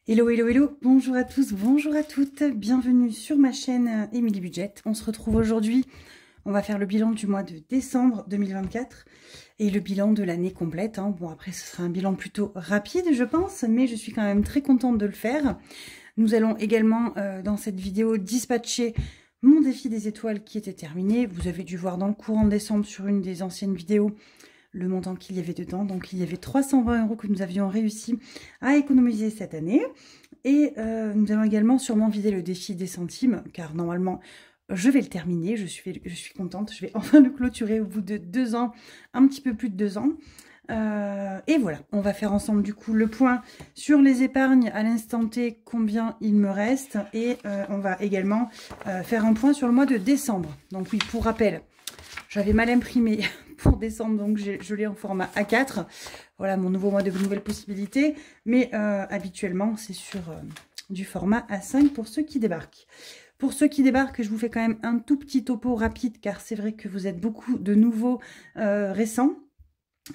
Hello, hello, hello, bonjour à tous, bonjour à toutes, bienvenue sur ma chaîne Emily Budget. On se retrouve aujourd'hui, on va faire le bilan du mois de décembre 2024 et le bilan de l'année complète. Bon, après ce sera un bilan plutôt rapide je pense, mais je suis quand même très contente de le faire. Nous allons également dans cette vidéo dispatcher mon défi des étoiles qui était terminé. Vous avez dû voir dans le courant décembre sur une des anciennes vidéos le montant qu'il y avait dedans. Donc il y avait 320 € que nous avions réussi à économiser cette année. Et nous allons également sûrement vider le défi des centimes, car normalement je vais le terminer. Je suis contente, je vais enfin le clôturer au bout de 2 ans, un petit peu plus de 2 ans. Et voilà, on va faire ensemble du coup le point sur les épargnes à l'instant T, combien il me reste, et on va également faire un point sur le mois de décembre. Donc oui, pour rappel, j'avais mal imprimé pour décembre, donc je l'ai en format A4. Voilà mon nouveau mois de nouvelles possibilités, mais habituellement c'est sur du format A5 pour ceux qui débarquent. Pour ceux qui débarquent, je vous fais quand même un tout petit topo rapide, car c'est vrai que vous êtes beaucoup de nouveaux récents.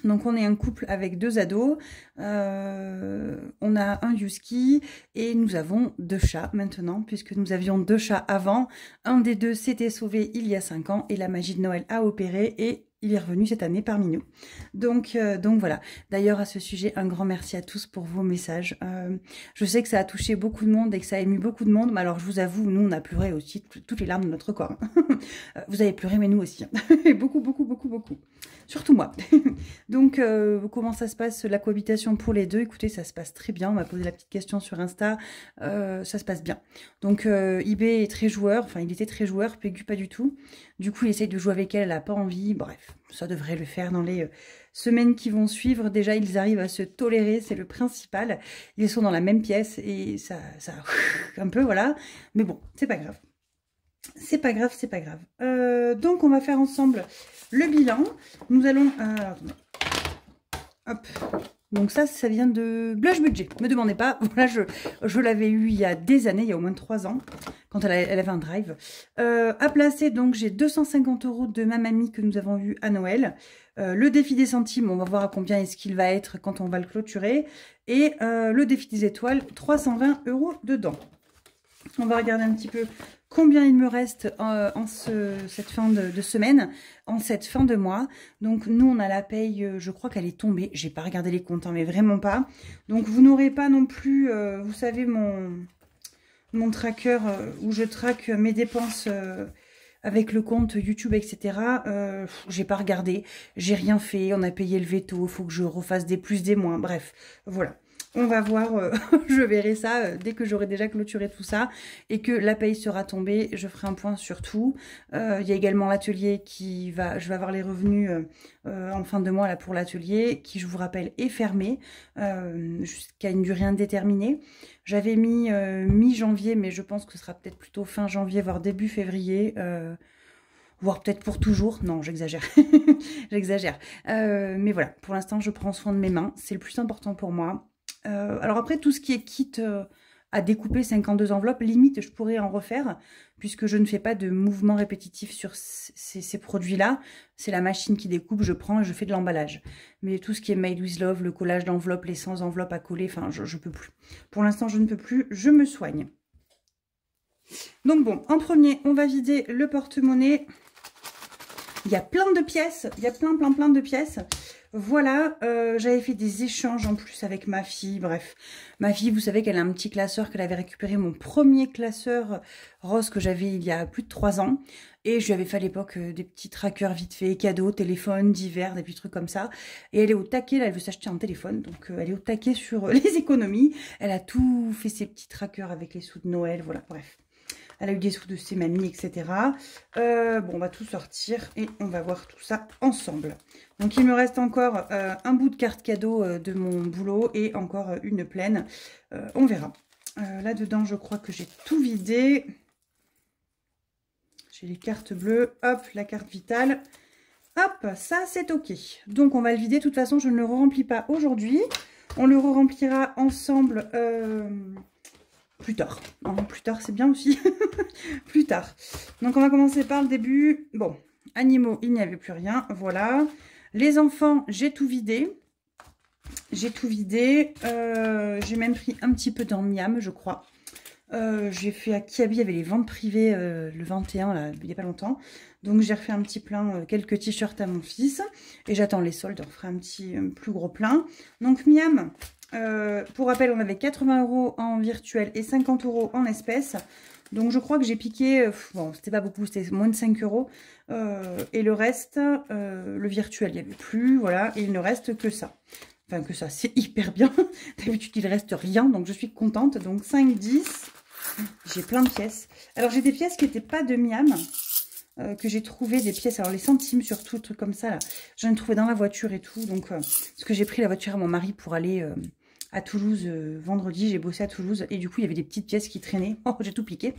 Donc on est un couple avec 2 ados, on a un husky et nous avons 2 chats maintenant, puisque nous avions 2 chats avant. Un des 2 s'était sauvé il y a 5 ans et la magie de Noël a opéré et il est revenu cette année parmi nous. Donc voilà. D'ailleurs à ce sujet, un grand merci à tous pour vos messages. Je sais que ça a touché beaucoup de monde et que ça a ému beaucoup de monde, mais alors je vous avoue, nous on a pleuré aussi toutes les larmes de notre corps. Vous avez pleuré mais nous aussi. Beaucoup, beaucoup, beaucoup, beaucoup. Surtout moi. Donc, comment ça se passe la cohabitation pour les deux? Écoutez, ça se passe très bien. On m'a posé la petite question sur Insta. Ça se passe bien. Donc, IB est très joueur. Enfin, il était très joueur. Pégu, pas du tout. Du coup, il essaye de jouer avec elle. Elle n'a pas envie. Bref, ça devrait le faire dans les semaines qui vont suivre. Déjà, ils arrivent à se tolérer. C'est le principal. Ils sont dans la même pièce et ça un peu, voilà. Mais bon, c'est pas grave. C'est pas grave, c'est pas grave. Donc, on va faire ensemble le bilan. Nous allons... hop. Donc ça vient de Blush Budget. Ne me demandez pas. Voilà, je l'avais eu il y a des années, il y a au moins 3 ans, quand elle avait un drive. À placer, donc j'ai 250 € de ma mamie que nous avons eu à Noël. Le défi des centimes, on va voir à combien est-ce qu'il va être quand on va le clôturer. Et le défi des étoiles, 320 € dedans. On va regarder un petit peu combien il me reste cette fin de semaine, en cette fin de mois. Donc nous on a la paye, je crois qu'elle est tombée, j'ai pas regardé les comptes, mais vraiment pas. Donc vous n'aurez pas non plus, vous savez mon tracker où je traque mes dépenses avec le compte YouTube, etc. J'ai pas regardé, j'ai rien fait, on a payé le veto, faut que je refasse des plus, des moins, bref, voilà. On va voir, je verrai ça dès que j'aurai déjà clôturé tout ça et que la paye sera tombée, je ferai un point sur tout. Il y a également l'atelier je vais avoir les revenus en fin de mois là pour l'atelier qui, je vous rappelle, est fermé jusqu'à une durée indéterminée. J'avais mis mi-janvier, mais je pense que ce sera peut-être plutôt fin janvier, voire début février. Voire peut-être pour toujours. Non, j'exagère. J'exagère. Mais voilà, pour l'instant, je prends soin de mes mains. C'est le plus important pour moi. Alors après, tout ce qui est kit à découper 52 enveloppes, limite, je pourrais en refaire, puisque je ne fais pas de mouvements répétitifs sur ces produits-là. C'est la machine qui découpe, je prends et je fais de l'emballage. Mais tout ce qui est Made with Love, le collage d'enveloppes, les 100 enveloppes à coller, enfin, je peux plus. Pour l'instant, je ne peux plus, je me soigne. Donc bon, en premier, on va vider le porte-monnaie. Il y a plein de pièces, il y a plein de pièces. Voilà, j'avais fait des échanges en plus avec ma fille, bref. Ma fille, vous savez qu'elle a un petit classeur, qu'elle avait récupéré mon premier classeur rose que j'avais il y a plus de 3 ans. Et je lui avais fait à l'époque des petits trackers vite fait, cadeaux, téléphones, divers, des petits trucs comme ça. Et elle est au taquet, là, elle veut s'acheter un téléphone, donc elle est au taquet sur les économies. Elle a tout fait ses petits trackers avec les sous de Noël, voilà, bref. Elle a eu des sous de ses mamies, etc. Bon, on va tout sortir et on va voir tout ça ensemble. Donc, il me reste encore un bout de carte cadeau de mon boulot et encore une pleine. On verra. Là-dedans, je crois que j'ai tout vidé. J'ai les cartes bleues. Hop, la carte vitale. Hop, ça, c'est OK. Donc, on va le vider. De toute façon, je ne le remplis pas aujourd'hui. On le remplira ensemble... plus tard. Non, plus tard, c'est bien aussi. Plus tard. Donc, on va commencer par le début. Bon, animaux, il n'y avait plus rien. Voilà. Les enfants, j'ai tout vidé. J'ai tout vidé. J'ai même pris un petit peu dans Miam, je crois. J'ai fait à Kiabi, il y avait les ventes privées le 21, là, il n'y a pas longtemps. Donc j'ai refait un petit plein, quelques t-shirts à mon fils. Et j'attends les soldes, on fera un plus gros plein. Donc Miam, pour rappel, on avait 80 € en virtuel et 50 € en espèces. Donc je crois que j'ai piqué, bon c'était pas beaucoup, c'était moins de 5 €. Et le reste, le virtuel, il n'y avait plus, voilà. Et il ne reste que ça. Enfin que ça, c'est hyper bien. D'habitude il reste rien, donc je suis contente. Donc 5, 10... J'ai plein de pièces. Alors, j'ai des pièces qui n'étaient pas de Miam, que j'ai trouvé des pièces. Alors, les centimes surtout, trucs comme ça, là. J'en ai trouvé dans la voiture et tout. Donc, parce que j'ai pris la voiture à mon mari pour aller à Toulouse vendredi. J'ai bossé à Toulouse et du coup, il y avait des petites pièces qui traînaient. Oh, j'ai tout piqué.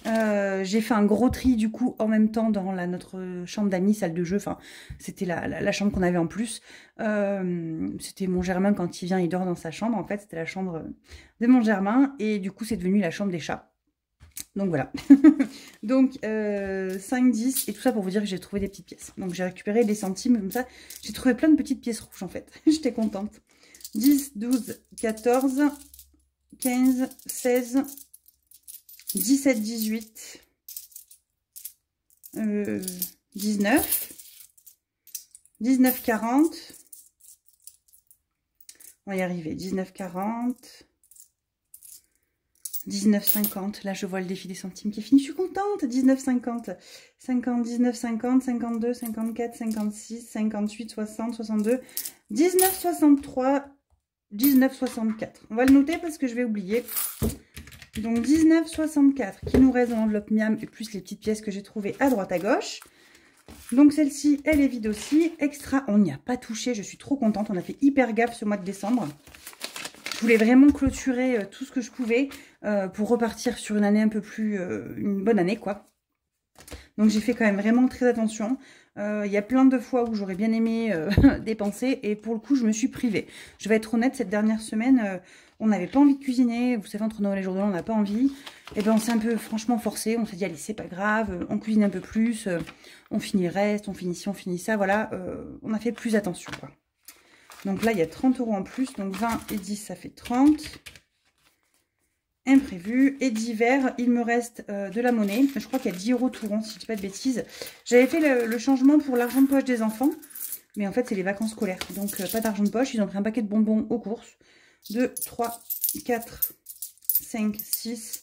J'ai fait un gros tri, du coup, en même temps dans notre chambre d'amis, salle de jeu. Enfin, c'était la chambre qu'on avait en plus. C'était mon Germain, quand il vient, il dort dans sa chambre. En fait, c'était la chambre de mon Germain. Et du coup, c'est devenu la chambre des chats. Donc, voilà. Donc, 5, 10. Et tout ça pour vous dire que j'ai trouvé des petites pièces. Donc, j'ai récupéré des centimes comme ça. J'ai trouvé plein de petites pièces rouges, en fait. J'étais contente. 10, 12, 14, 15, 16... 17, 18, 19, 19, 40, on va y arriver, 19, 40, 19, 50, là je vois le défi des centimes qui est fini, je suis contente, 19, 50, 50, 19, 50, 52, 54, 56, 58, 60, 62, 19, 63, 19, 64, on va le noter parce que je vais oublier. Donc 19,64 qui nous reste dans l'enveloppe Miam et plus les petites pièces que j'ai trouvées à droite à gauche. Donc celle-ci, elle est vide aussi. Extra, on n'y a pas touché. Je suis trop contente. On a fait hyper gaffe ce mois de décembre. Je voulais vraiment clôturer tout ce que je pouvais pour repartir sur une année un peu plus... une bonne année, quoi. Donc j'ai fait quand même vraiment très attention. Il y a plein de fois où j'aurais bien aimé dépenser et pour le coup je me suis privée. Je vais être honnête, cette dernière semaine, on n'avait pas envie de cuisiner. Vous savez, entre Noël et jour de l'an, on n'a pas envie. Et ben on s'est un peu franchement forcé. On s'est dit allez, c'est pas grave, on cuisine un peu plus, on finit le reste, on finit ci, on finit ça. Voilà, on a fait plus attention, quoi. Donc là il y a 30 € en plus, donc 20 et 10 ça fait 30. Imprévu. Et d'hiver, il me reste de la monnaie. Je crois qu'il y a 10 € tout rond, si je dis pas de bêtises. J'avais fait le changement pour l'argent de poche des enfants. Mais en fait, c'est les vacances scolaires. Donc, pas d'argent de poche. Ils ont pris un paquet de bonbons aux courses. 2, 3, 4, 5, 6,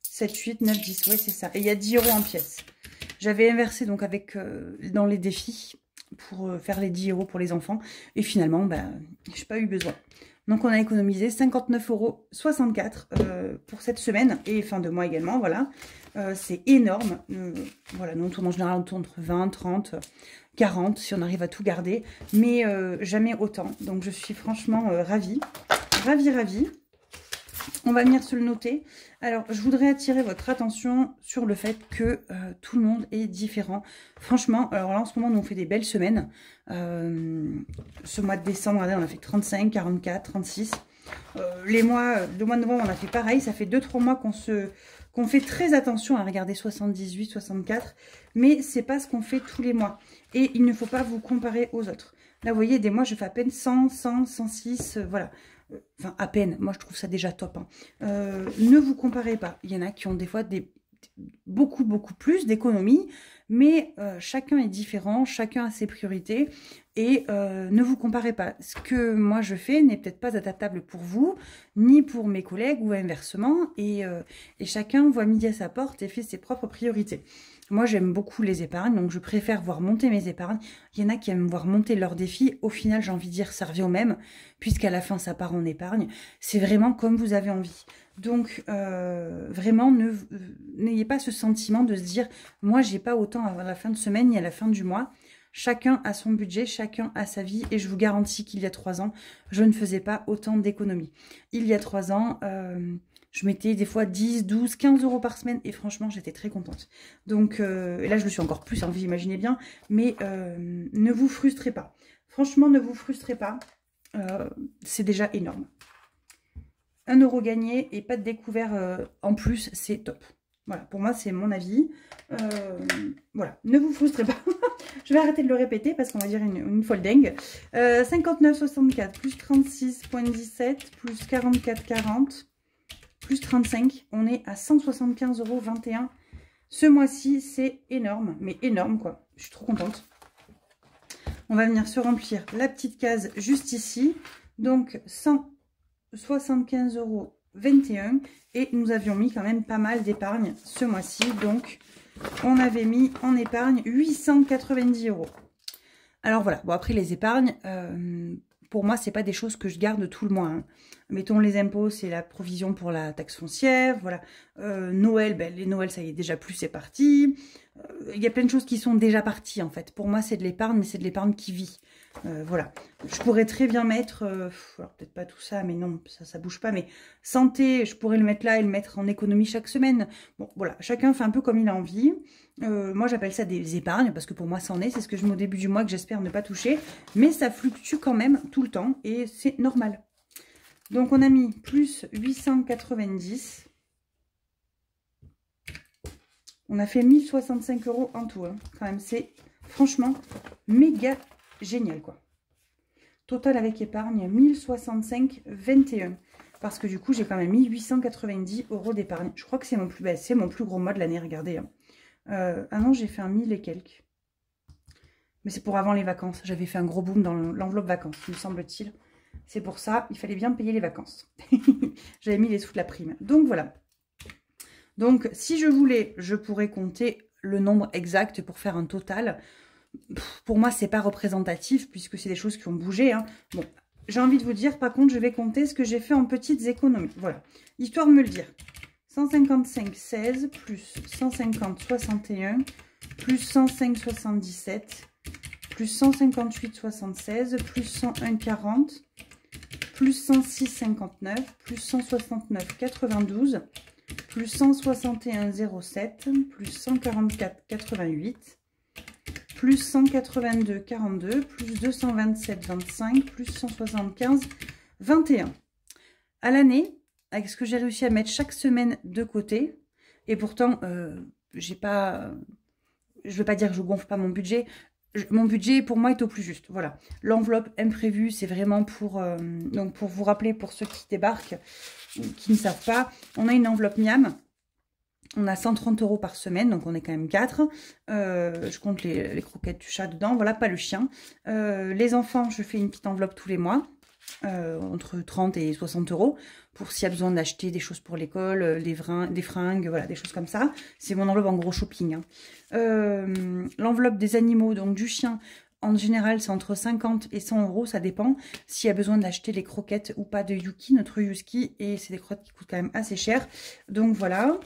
7, 8, 9, 10. Oui, c'est ça. Et il y a 10 € en pièces. J'avais inversé donc avec dans les défis pour faire les 10 € pour les enfants. Et finalement, ben, je n'ai pas eu besoin. Donc, on a économisé 59,64 € pour cette semaine et fin de mois également, voilà. C'est énorme. Voilà, nous, on tourne en général, on tourne entre 20, 30, 40, si on arrive à tout garder. Mais jamais autant. Donc, je suis franchement ravie. Ravie, ravie. On va venir se le noter. Alors, je voudrais attirer votre attention sur le fait que tout le monde est différent. Franchement, alors là, en ce moment, nous, on fait des belles semaines. Ce mois de décembre, regardez, on a fait 35, 44, 36. Le mois de novembre, on a fait pareil. Ça fait 2-3 mois qu'on fait très attention à regarder 78, 64. Mais c'est pas ce qu'on fait tous les mois. Et il ne faut pas vous comparer aux autres. Là, vous voyez, des mois, je fais à peine 100, 100, 106, voilà. Enfin, à peine. Moi, je trouve ça déjà top. Hein. Ne vous comparez pas. Il y en a qui ont des fois beaucoup plus d'économies. Mais chacun est différent. Chacun a ses priorités. Et ne vous comparez pas. Ce que moi, je fais n'est peut-être pas adaptable pour vous, ni pour mes collègues ou inversement. Et chacun voit midi à sa porte et fait ses propres priorités. Moi, j'aime beaucoup les épargnes, donc je préfère voir monter mes épargnes. Il y en a qui aiment voir monter leurs défis. Au final, j'ai envie de dire, ça revient au même, puisqu'à la fin, ça part en épargne. C'est vraiment comme vous avez envie. Donc, vraiment, n'ayez pas ce sentiment de se dire, moi, j'ai pas autant à la fin de semaine ni à la fin du mois. Chacun a son budget, chacun a sa vie. Et je vous garantis qu'il y a 3 ans, je ne faisais pas autant d'économies. Il y a 3 ans... je mettais des fois 10, 12, 15 € par semaine et franchement, j'étais très contente. Donc, et là, je le suis encore plus, hein, vous imaginez bien. Mais ne vous frustrez pas. Franchement, ne vous frustrez pas. C'est déjà énorme. 1 € gagné et pas de découvert en plus, c'est top. Voilà, pour moi, c'est mon avis. Voilà, ne vous frustrez pas. Je vais arrêter de le répéter parce qu'on va dire une folle dingue. 59,64 plus 36,17 plus 44,40 plus 35. On est à 175,21 €. Ce mois-ci, c'est énorme, mais énorme quoi. Je suis trop contente. On va venir se remplir la petite case juste ici. Donc 175,21 € et nous avions mis quand même pas mal d'épargne ce mois-ci. Donc on avait mis en épargne 890 €. Alors voilà, bon après les épargnes, pour moi c'est pas des choses que je garde tout le mois. Hein. Mettons les impôts, c'est la provision pour la taxe foncière, voilà. Noël, ben, les Noëls ça y est déjà plus, c'est parti. Il y a plein de choses qui sont déjà parties en fait. Pour moi c'est de l'épargne, mais c'est de l'épargne qui vit. Voilà, je pourrais très bien mettre, alors peut-être pas tout ça, mais non, ça bouge pas, mais santé, je pourrais le mettre là et le mettre en économie chaque semaine. Bon, voilà, chacun fait un peu comme il a envie. Moi, j'appelle ça des épargnes, parce que pour moi, c'en est. C'est ce que je mets au début du mois, que j'espère ne pas toucher. Mais ça fluctue quand même tout le temps, et c'est normal. Donc, on a mis plus 890. On a fait 1065 € en tout, hein. Quand même, c'est franchement méga génial, quoi. Total avec épargne, 1065,21. Parce que du coup, j'ai quand même mis 890 € d'épargne. Je crois que c'est mon plus gros mois de l'année, regardez. Hein. Ah non, j'ai fait un 1000 et quelques. Mais c'est pour avant les vacances. J'avais fait un gros boom dans l'enveloppe vacances, me semble-t-il. C'est pour ça, il fallait bien payer les vacances. J'avais mis les sous de la prime. Donc voilà. Donc si je voulais, je pourrais compter le nombre exact pour faire un total. Pour moi, c'est pas représentatif puisque c'est des choses qui ont bougé. Hein. Bon, j'ai envie de vous dire, par contre, je vais compter ce que j'ai fait en petites économies. Voilà, histoire de me le dire. 155,16 plus 150,61 plus 105,77 plus 158,76 plus 101,40 plus 106,59 plus 169,92 plus 161,07 plus 144,88 plus 182,42 plus 227,25 plus 175,21. À l'année, avec ce que j'ai réussi à mettre chaque semaine de côté, et pourtant, je ne veux pas dire que je gonfle pas mon budget. Mon budget, pour moi, est au plus juste. Voilà. L'enveloppe imprévue, c'est vraiment pour vous rappeler, pour ceux qui débarquent, ou qui ne savent pas, on a une enveloppe Miam. On a 130 € par semaine, donc on est quand même 4. Je compte les croquettes du chat dedans, voilà, pas le chien. Les enfants, je fais une petite enveloppe tous les mois, entre 30 et 60 €, pour s'il y a besoin d'acheter des choses pour l'école, des fringues, voilà, des choses comme ça. C'est mon enveloppe en gros shopping. Hein. L'enveloppe des animaux, donc du chien, en général, c'est entre 50 et 100 €, ça dépend s'il y a besoin d'acheter les croquettes ou pas de Yuki, notre Yuski, et c'est des croquettes qui coûtent quand même assez cher. Donc voilà.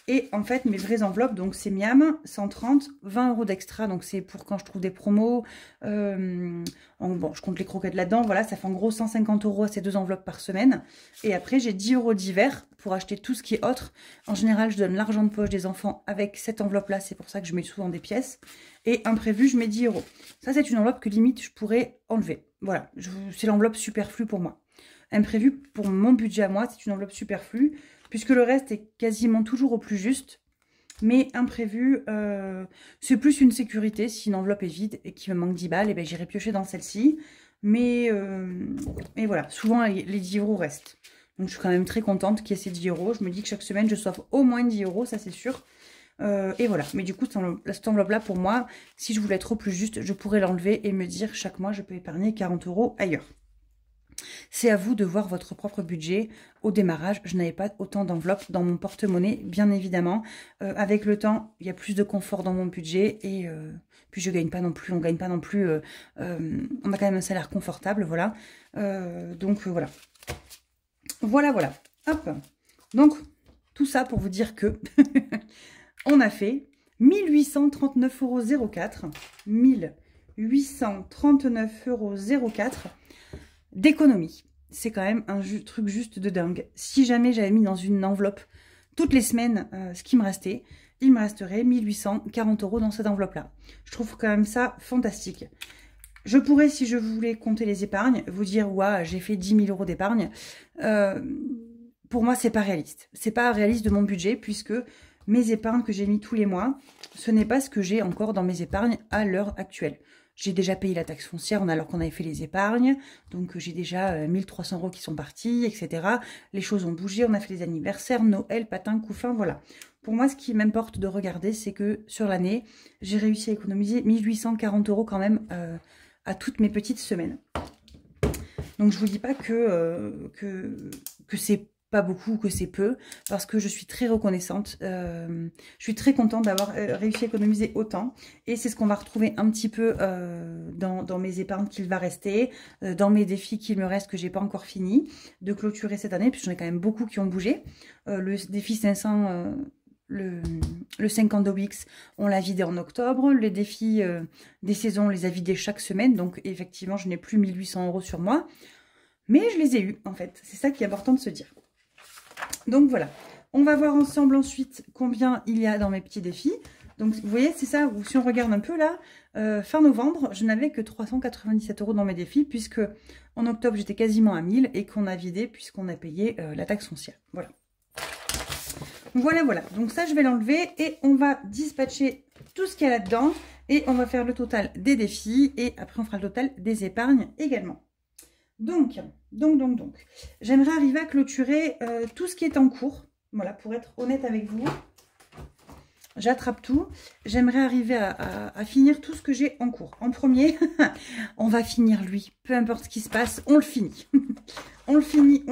Et en fait, mes vraies enveloppes, donc c'est Miam, 130, 20 € d'extra, donc c'est pour quand je trouve des promos. Bon, je compte les croquettes là-dedans, voilà, ça fait en gros 150 € à ces deux enveloppes par semaine. Et après, j'ai 10 € d'hiver pour acheter tout ce qui est autre. En général, je donne l'argent de poche des enfants avec cette enveloppe-là, c'est pour ça que je mets souvent des pièces. Et imprévu, je mets 10 €. Ça, c'est une enveloppe que limite, je pourrais enlever. Voilà, c'est l'enveloppe superflue pour moi. Imprévu, pour mon budget à moi, c'est une enveloppe superflue, puisque le reste est quasiment toujours au plus juste. Mais imprévu, c'est plus une sécurité. Si une enveloppe est vide et qu'il me manque 10 balles, eh ben, j'irai piocher dans celle-ci. Mais voilà, souvent les 10 € restent. Donc je suis quand même très contente qu'il y ait ces 10 €. Je me dis que chaque semaine, je sauve au moins 10 €, ça c'est sûr. Et voilà, mais du coup, cette enveloppe-là, pour moi, si je voulais être au plus juste, je pourrais l'enlever et me dire chaque mois, je peux épargner 40 € ailleurs. C'est à vous de voir votre propre budget. Au démarrage, je n'avais pas autant d'enveloppes dans mon porte-monnaie, bien évidemment. Avec le temps, il y a plus de confort dans mon budget et puis je gagne pas non plus, on gagne pas non plus. On a quand même un salaire confortable, voilà. Donc voilà. Voilà. Hop. Donc, tout ça pour vous dire que on a fait 1839,04 €. 1839,04 € d'économie. C'est quand même un truc juste de dingue. Si jamais j'avais mis dans une enveloppe toutes les semaines ce qui me restait, il me resterait 1840 € dans cette enveloppe-là. Je trouve quand même ça fantastique. Je pourrais, si je voulais compter les épargnes, vous dire, ouais, j'ai fait 10 000 € d'épargne. Pour moi, c'est pas réaliste. C'est pas réaliste de mon budget, puisque mes épargnes que j'ai mis tous les mois, ce n'est pas ce que j'ai encore dans mes épargnes à l'heure actuelle. J'ai déjà payé la taxe foncière alors qu'on avait fait les épargnes. Donc, j'ai déjà 1300 € qui sont partis, etc. Les choses ont bougé. On a fait les anniversaires, Noël, Patin, Couffin, voilà. Pour moi, ce qui m'importe de regarder, c'est que sur l'année, j'ai réussi à économiser 1840 € quand même à toutes mes petites semaines. Donc, je vous dis pas que c'est pas beaucoup, que c'est peu, parce que je suis très reconnaissante. Je suis très contente d'avoir réussi à économiser autant. Et c'est ce qu'on va retrouver un petit peu dans mes épargnes qu'il va rester, dans mes défis qu'il me reste que j'ai pas encore fini de clôturer cette année, puisque j'en ai quand même beaucoup qui ont bougé. Le défi 500... le 50 d'Obix, on l'a vidé en octobre. Les défis des saisons, on les a vidés chaque semaine. Donc, effectivement, je n'ai plus 1800 € sur moi. Mais je les ai eus, en fait. C'est ça qui est important de se dire. Donc, voilà. On va voir ensemble ensuite combien il y a dans mes petits défis. Donc, vous voyez, c'est ça. Si on regarde un peu là, fin novembre, je n'avais que 397 € dans mes défis, puisque en octobre, j'étais quasiment à 1000 et qu'on a vidé puisqu'on a payé la taxe foncière. Voilà. Voilà, voilà. Donc ça, je vais l'enlever et on va dispatcher tout ce qu'il y a là-dedans. Et on va faire le total des défis et après, on fera le total des épargnes également. Donc, j'aimerais arriver à clôturer tout ce qui est en cours. Voilà, pour être honnête avec vous. J'attrape tout. J'aimerais arriver à finir tout ce que j'ai en cours. En premier, on va finir lui. Peu importe ce qui se passe, on le finit. On le finit.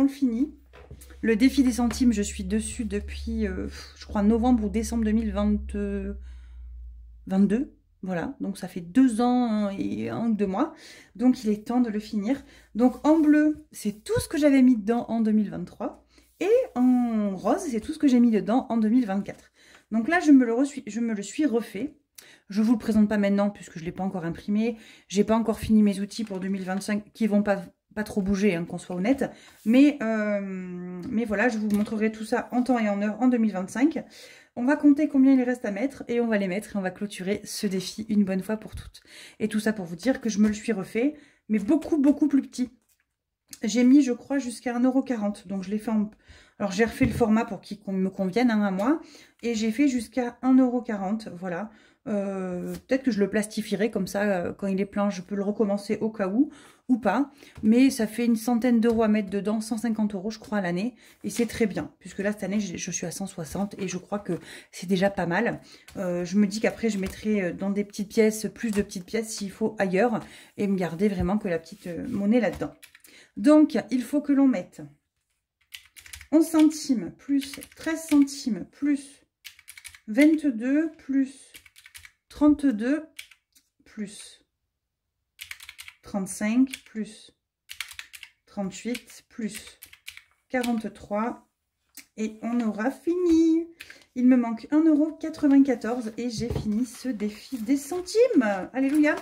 Le défi des centimes, je suis dessus depuis, je crois, novembre ou décembre 2022. Voilà, donc ça fait 2 ans et 1 ou 2 mois. Donc, il est temps de le finir. Donc, en bleu, c'est tout ce que j'avais mis dedans en 2023. Et en rose, c'est tout ce que j'ai mis dedans en 2024. Donc là, je me le suis refait. Je ne vous le présente pas maintenant puisque je ne l'ai pas encore imprimé. Je n'ai pas encore fini mes outils pour 2025 qui ne vont pas trop bouger, hein, qu'on soit honnête. Mais voilà, je vous montrerai tout ça en temps et en heure en 2025. On va compter combien il reste à mettre et on va les mettre et on va clôturer ce défi une bonne fois pour toutes. Et tout ça pour vous dire que je me le suis refait, mais beaucoup, beaucoup plus petit. J'ai mis, je crois, jusqu'à 1,40 €. Donc, je l'ai fait en... Alors, j'ai refait le format pour qu'il me convienne à moi. Et j'ai fait jusqu'à 1,40 €. Voilà. Peut-être que je le plastifierai comme ça. Quand il est plein, je peux le recommencer au cas où. Ou pas. Mais ça fait une centaine d'euros à mettre dedans. 150 € je crois à l'année. Et c'est très bien. Puisque là, cette année, je suis à 160. Et je crois que c'est déjà pas mal. Je me dis qu'après, je mettrai dans des petites pièces, plus de petites pièces s'il faut ailleurs. Et me garder vraiment que la petite monnaie là-dedans. Donc, il faut que l'on mette 11 centimes plus 13 centimes plus 22 plus 32 plus 35 plus 38 plus 43 et on aura fini. Il me manque 1,94 € et j'ai fini ce défi des centimes. Alléluia.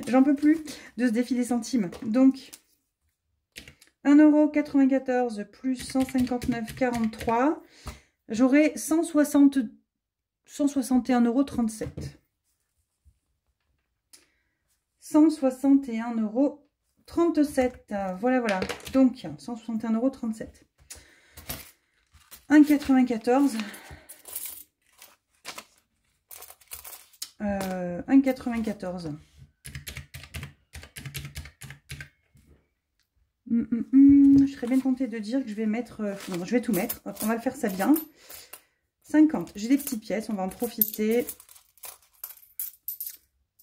J'en peux plus de ce défi des centimes. Donc... 1,94 € plus 159,43 €. J'aurai 161,37 €. 161,37 €. Voilà, voilà. Donc, 161,37 €. 1,94. 1,94. Je serais bien tentée de dire que je vais mettre... non, je vais tout mettre. On va le faire ça bien. 50. J'ai des petites pièces. On va en profiter.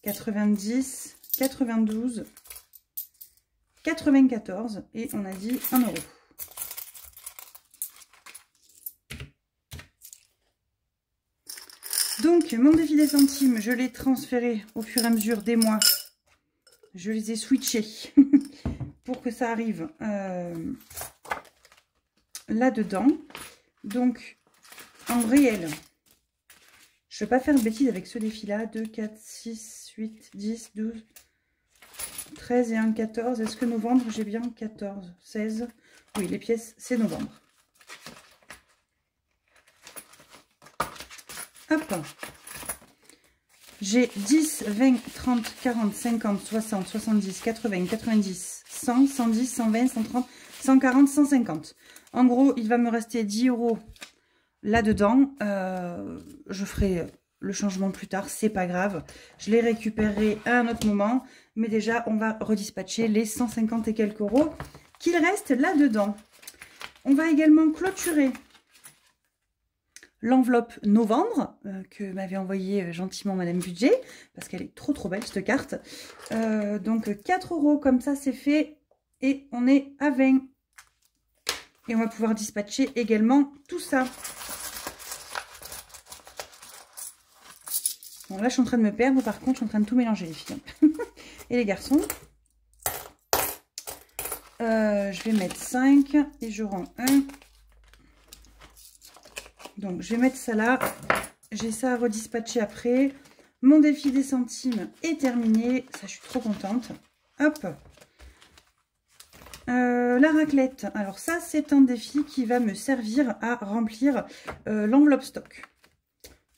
90. 92. 94. Et on a dit 1 €. Donc, mon défi des centimes, je l'ai transféré au fur et à mesure des mois. Je les ai switchés. Pour que ça arrive là-dedans. Donc, en réel, je ne vais pas faire de bêtises avec ce défi-là. 2, 4, 6, 8, 10, 12, 13 et 1, 14. Est-ce que novembre, j'ai bien 14, 16? Oui, les pièces, c'est novembre. Hop. J'ai 10, 20, 30, 40, 50, 60, 70, 80, 90, 100, 110, 120, 130, 140, 150. En gros, il va me rester 10 € là-dedans. Je ferai le changement plus tard, c'est pas grave. Je les récupérerai à un autre moment. Mais déjà, on va redispatcher les 150 et quelques euros qu'il reste là-dedans. On va également clôturer l'enveloppe novembre que m'avait envoyé gentiment Madame Budget, parce qu'elle est trop belle cette carte. Donc 4 euros comme ça c'est fait et on est à 20. Et on va pouvoir dispatcher également tout ça. Bon là je suis en train de me perdre, par contre je suis en train de tout mélanger les filles. Et les garçons. Je vais mettre 5 et je rends 1. Donc, je vais mettre ça là. J'ai ça à redispatcher après. Mon défi des centimes est terminé. Ça, je suis trop contente. Hop. La raclette. Alors, ça, c'est un défi qui va me servir à remplir l'enveloppe stock.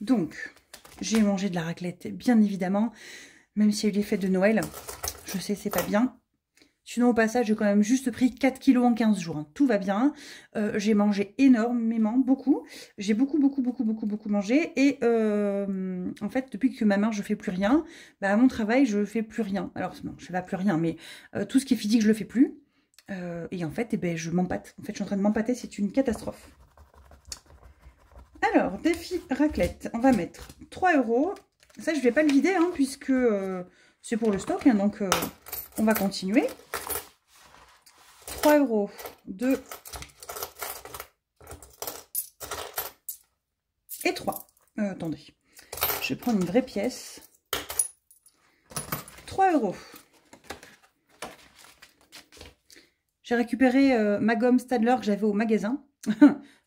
Donc, j'ai mangé de la raclette, bien évidemment. Même s'il y a eu les fêtes de Noël. Je sais, c'est pas bien. Sinon, au passage, j'ai quand même juste pris 4 kilos en 15 jours. Hein. Tout va bien. J'ai mangé énormément, beaucoup. J'ai beaucoup mangé. Et en fait, depuis que ma mère, je fais plus rien, bah, à mon travail, je fais plus rien. Alors, non, je fais pas plus rien, mais tout ce qui est physique, je le fais plus. Et en fait, eh ben, je m'empâte. En fait, je suis en train de m'empâter. C'est une catastrophe. Alors, défi raclette. On va mettre 3 euros. Ça, je vais pas le vider, hein, puisque c'est pour le stock. Hein, donc, on va continuer. 3 euros, 2 et 3. Attendez, je vais prendre une vraie pièce. 3 euros. J'ai récupéré ma gomme Stadler que j'avais au magasin.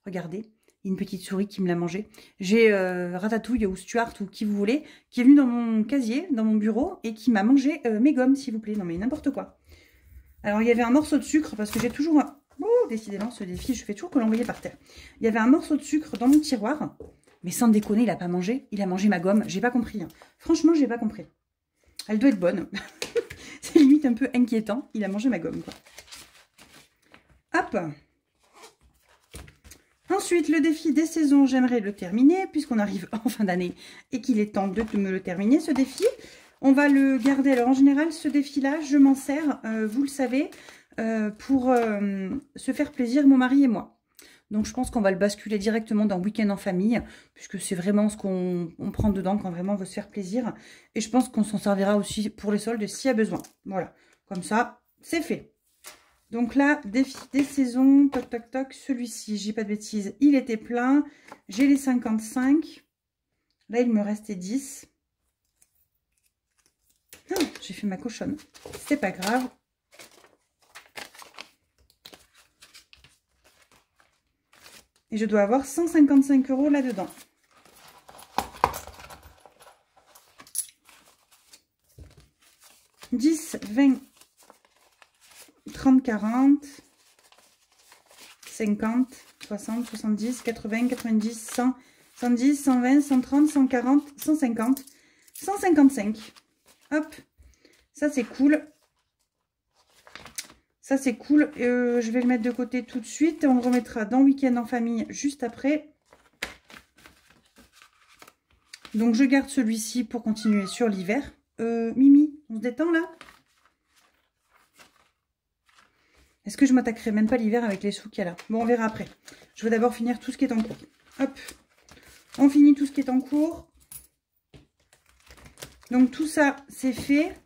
Regardez, il y a une petite souris qui me l'a mangée. J'ai Ratatouille ou Stuart ou qui vous voulez, qui est venu dans mon casier, dans mon bureau, et qui m'a mangé mes gommes, s'il vous plaît. Non mais n'importe quoi. Alors, il y avait un morceau de sucre, parce que j'ai toujours un... Oh, décidément, ce défi, je fais toujours que l'envoyer par terre. Il y avait un morceau de sucre dans mon tiroir, mais sans déconner, il n'a pas mangé. Il a mangé ma gomme, j'ai pas compris. Hein. Franchement, j'ai pas compris. Elle doit être bonne. C'est limite un peu inquiétant. Il a mangé ma gomme, quoi. Hop. Ensuite, le défi des saisons, j'aimerais le terminer, puisqu'on arrive en fin d'année et qu'il est temps de me le terminer, ce défi. On va le garder. Alors, en général, ce défi-là, je m'en sers, vous le savez, pour se faire plaisir, mon mari et moi. Donc, je pense qu'on va le basculer directement dans Week-end en famille, puisque c'est vraiment ce qu'on prend dedans quand vraiment on veut se faire plaisir. Et je pense qu'on s'en servira aussi pour les soldes s'il y a besoin. Voilà, comme ça, c'est fait. Donc là, défi des saisons, toc, toc, toc. Celui-ci, j'ai pas de bêtises, il était plein. J'ai les 55. Là, il me restait 10. Oh, j'ai fait ma cochonne. C'est pas grave. Et je dois avoir 155 € là-dedans. « 10, 20, 30, 40, 50, 60, 70, 80, 90, 100, 110, 120, 130, 140, 150, 155. Hop, ça c'est cool. Ça c'est cool. Je vais le mettre de côté tout de suite. On le remettra dans Week-end en famille juste après. Donc je garde celui-ci pour continuer sur l'hiver. Mimi, on se détend là? Est-ce que je m'attaquerai même pas l'hiver avec les sous qu'il y a là? Bon, on verra après. Je vais d'abord finir tout ce qui est en cours. Hop, on finit tout ce qui est en cours. Donc tout ça, c'est fait.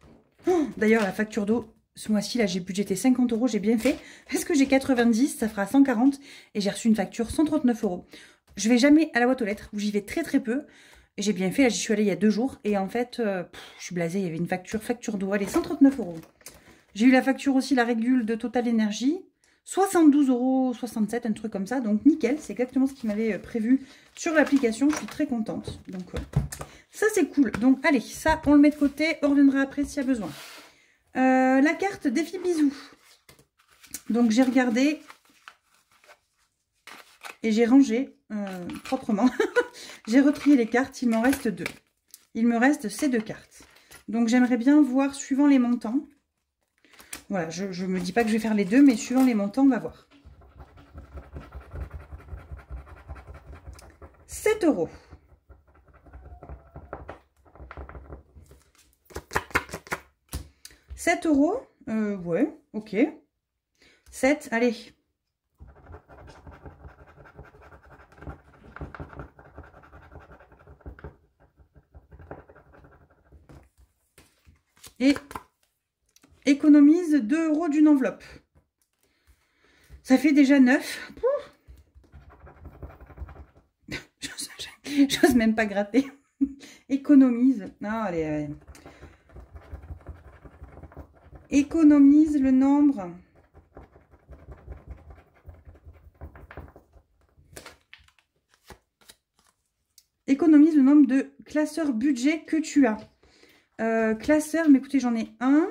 Oh, d'ailleurs, la facture d'eau, ce mois-ci, là, j'ai budgété 50 €. J'ai bien fait. Parce que j'ai 90, ça fera 140. Et j'ai reçu une facture 139 €. Je vais jamais à la boîte aux lettres, où j'y vais très très peu. Et j'ai bien fait, là, j'y suis allée il y a 2 jours. Et en fait, je suis blasée, il y avait une facture d'eau. Allez, 139 €. J'ai eu la facture aussi, la régule de Total Énergie. 72,67 €, un truc comme ça. Donc, nickel. C'est exactement ce qu'il m'avait prévu sur l'application. Je suis très contente. Donc, ça, c'est cool. Donc, allez, ça, on le met de côté. On reviendra après s'il y a besoin. La carte défi bisous. Donc, j'ai regardé et j'ai rangé proprement. J'ai retrié les cartes. Il m'en reste 2. Il me reste ces 2 cartes. Donc, j'aimerais bien voir suivant les montants. Voilà, je me dis pas que je vais faire les 2, mais suivant les montants, on va voir. 7 €. « 7 €, ouais, ok. 7, allez. Et économise 2 € d'une enveloppe. Ça fait déjà 9. J'ose même pas gratter. Économise. Non, allez, allez. Économise le nombre. Économise le nombre de classeurs budget que tu as. Classeur, mais écoutez, j'en ai un.